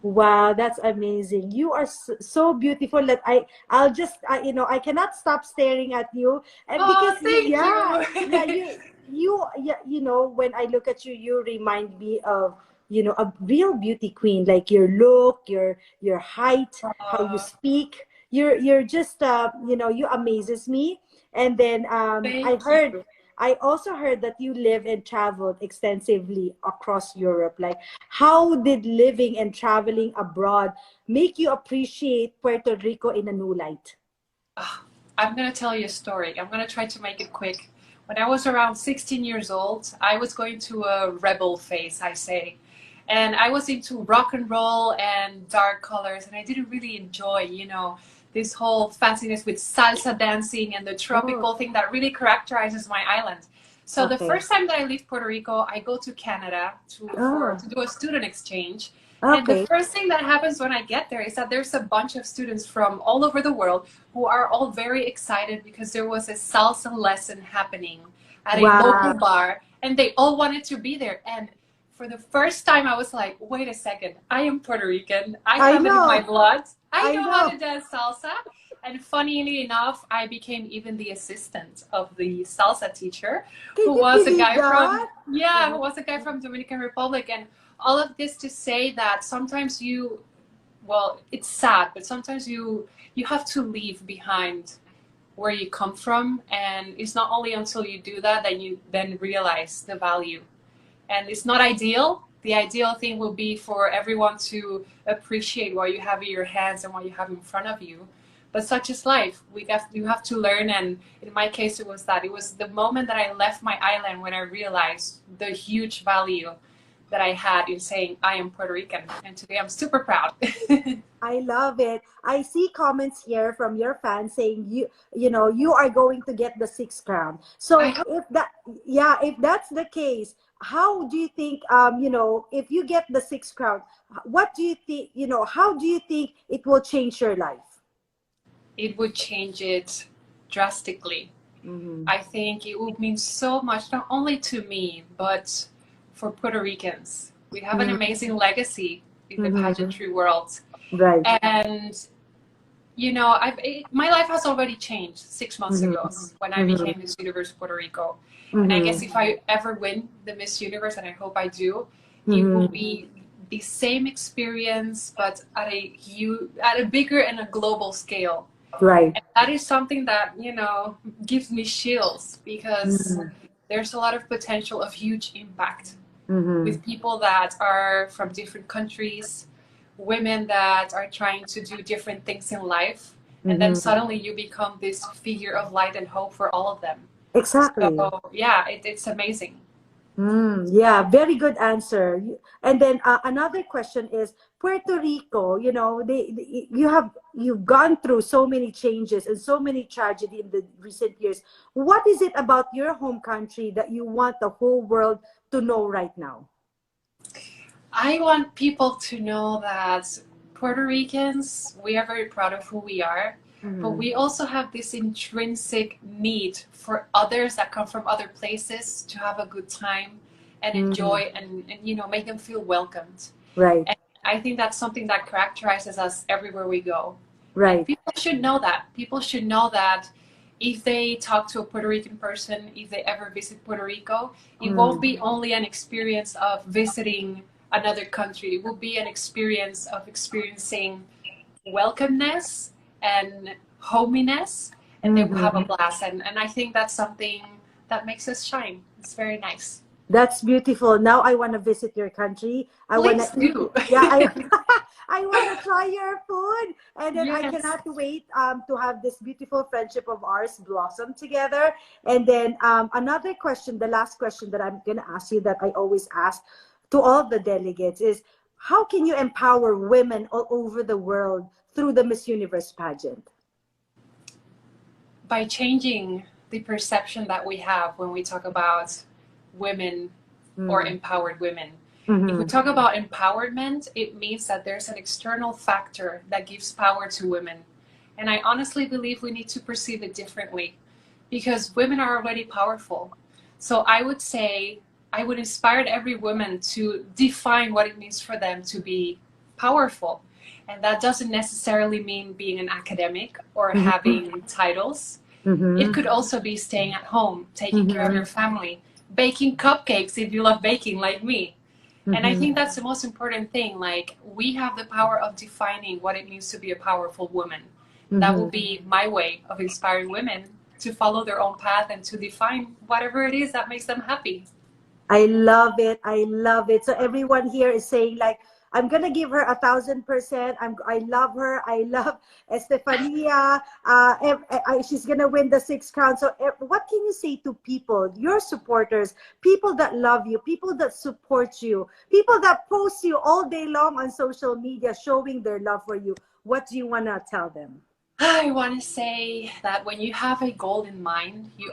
Wow, that's amazing. You are so beautiful that I'll just you know, I cannot stop staring at you. And Oh, because thank yeah, you. yeah, you know, when I look at you, you remind me of, you know, a real beauty queen, like your look, your height, how you speak. You're just you know, you amazes me. And then Thank you. I also heard that you live and traveled extensively across Europe. Like, how did living and traveling abroad make you appreciate Puerto Rico in a new light? I'm going to tell you a story. I'm going to try to make it quick. When I was around 16 years old, I was going to a rebel phase, I say. And I was into rock and roll and dark colors, and I didn't really enjoy, you know, this whole fanciness with salsa dancing and the tropical thing that really characterizes my island. So the Okay. first time that I leave Puerto Rico, I go to Canada to do a student exchange. And the Okay. first thing that happens when I get there is that there's a bunch of students from all over the world who are all very excited because there was a salsa lesson happening at a Wow. local bar, and they all wanted to be there. And for the first time, I was like, wait a second, I am Puerto Rican. I I have it in my know. blood. I I know how know. to dance salsa. And funnily enough, I became even the assistant of the salsa teacher, Can who you was a believe guy from, that? yeah, who was a guy from Dominican Republic. And all of this to say that sometimes you, well, it's sad, but sometimes you have to leave behind where you come from, and it's not only until you do that that you then realize the value. And it's not ideal. The ideal thing will be for everyone to appreciate what you have in your hands and what you have in front of you. But such is life. You have to learn, and in my case, it was that. It was the moment that I left my island when I realized the huge value that I had in saying I am Puerto Rican, and today I'm super proud. I love it. I see comments here from your fans saying you know, you are going to get the 6th crown. So if that's the case, how do you think you know, if you get the 6th crown, what do you think, you know, how do you think it will change your life? It would change it drastically. I think it would mean so much, not only to me, but for Puerto Ricans. We have an amazing legacy in the pageantry world. Right. And, you know, my life has already changed 6 months ago when I became Miss Universe Puerto Rico. And I guess if I ever win the Miss Universe, and I hope I do, it will be the same experience, but at a bigger and a global scale. Right. And that is something that, you know, gives me chills, because there's a lot of potential of huge impact with people that are from different countries, women that are trying to do different things in life. And then suddenly you become this figure of light and hope for all of them. Exactly. So, yeah, it's amazing. Yeah, very good answer. And then another question is Puerto Rico. You know, you've gone through so many changes and so many tragedy in the recent years. What is it about your home country that you want the whole world to know right now? I want people to know that Puerto Ricans, we are very proud of who we are, but we also have this intrinsic need for others that come from other places to have a good time and enjoy and, you know, make them feel welcomed. Right. And I think that's something that characterizes us everywhere we go. Right. And people should know that. People should know that if they talk to a Puerto Rican person, if they ever visit Puerto Rico, it won't be only an experience of visiting another country. It will be an experience of experiencing welcomeness and hominess, and they will have a blast. And I think that's something that makes us shine. It's very nice. That's beautiful. Now I want to visit your country. I want Please to do. Yeah, I want to try your food, and then I Yes. cannot wait to have this beautiful friendship of ours blossom together. And then another question, the last question that I'm gonna ask you, that I always ask to all the delegates, is how can you empower women all over the world through the Miss Universe pageant? By changing the perception that we have when we talk about women or empowered women. If we talk about empowerment, it means that there's an external factor that gives power to women. And I honestly believe we need to perceive it differently, because women are already powerful. So I would say, I would inspire every woman to define what it means for them to be powerful. And that doesn't necessarily mean being an academic or having titles. It could also be staying at home, taking care of your family, baking cupcakes if you love baking like me. And I think that's the most important thing. Like, we have the power of defining what it means to be a powerful woman. That will be my way of inspiring women to follow their own path and to define whatever it is that makes them happy. I love it. I love it. So everyone here is saying, like, I'm gonna give her 1,000%. I love her. I love Estefania. She's gonna win the 6th crown. So what can you say to people, your supporters, people that love you, people that support you, people that post you all day long on social media showing their love for you? What do you wanna tell them? I want to say that when you have a goal in mind, you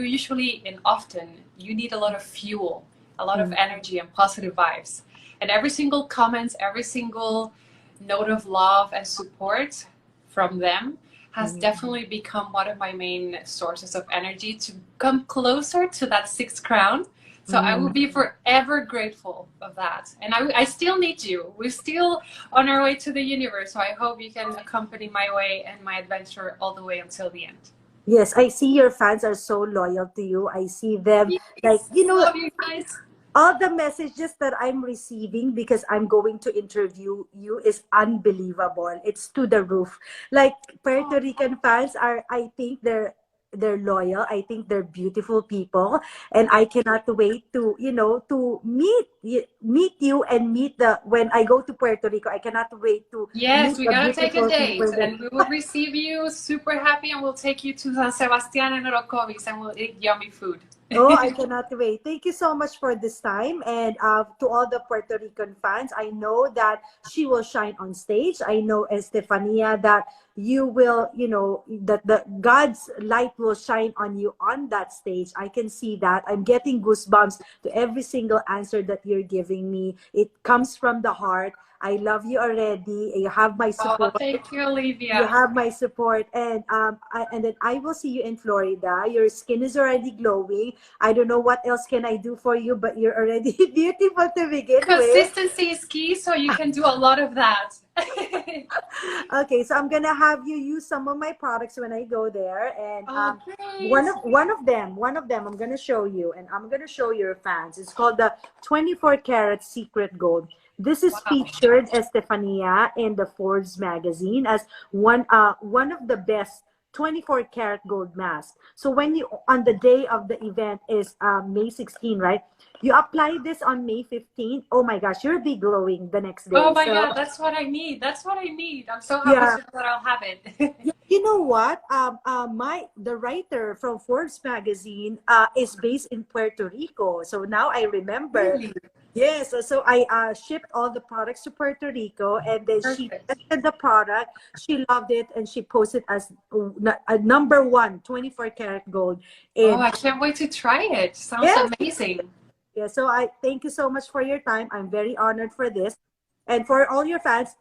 usually and often you need a lot of fuel, a lot of energy and positive vibes. And every single comment, every single note of love and support from them has definitely become one of my main sources of energy to come closer to that 6th crown. So I will be forever grateful of that. And I still need you. We're still on our way to the universe. So I hope you can accompany my way and my adventure all the way until the end. Yes, I see your fans are so loyal to you. I see them, like, you know, Love you guys. all the messages that I'm receiving, because I'm going to interview you, is unbelievable. It's to the roof. Like, Puerto Rican fans are, I think they're loyal. I think they're beautiful people, and I cannot wait to, you know, to meet you and when I go to Puerto Rico. I cannot wait to Yes, meet we the gotta take a beautiful date, people that- and we will receive you super happy, and we'll take you to San Sebastián and Orocovis, and we'll eat yummy food. Oh, I cannot wait. Thank you so much for this time. And to all the Puerto Rican fans, I know that she will shine on stage. I know, Estefania, that you will, you know, that the God's light will shine on you on that stage. I can see that. I'm getting goosebumps to every single answer that you're giving me. It comes from the heart. I love you already. You have my support. Oh, thank you, Olivia. You have my support, and then I will see you in Florida. Your skin is already glowing. I don't know what else can I do for you, but you're already beautiful to begin with. Consistency is key, so you can do a lot of that. Okay, so I'm gonna have you use some of my products when I go there, and great. one of them I'm gonna show you, and I'm gonna show your fans. It's called the 24 karat secret gold. This is featured, Estefania, in the Forbes magazine as one of the best 24 karat gold mask. So when you, on the day of the event is May 16, right? You apply this on May 15. Oh my gosh, you'll be glowing the next day. Oh my So- God, that's what I need. That's what I need. I'm so happy that I'll have it. You know what? The writer from Forbes magazine is based in Puerto Rico. So now I remember. Really? Yes, so I shipped all the products to Puerto Rico, and then she tested the product. She loved it, and she posted as a number 1 24 karat gold. Oh, I can't wait to try it. Sounds amazing. Yeah, so I thank you so much for your time. I'm very honored for this. And for all your fans,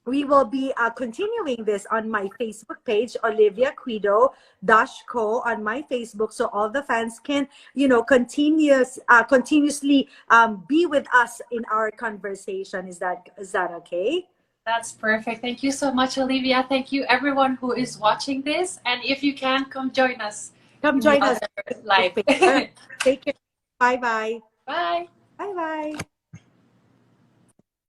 we will be continuing this on my Facebook page, Olivia Quido -co on my Facebook, so all the fans can, you know, continuously be with us in our conversation. Is that okay? That's perfect. Thank you so much, Olivia. Thank you, everyone who is watching this. And if you can, come join us. Come join us live. Take care. Bye-bye. Bye.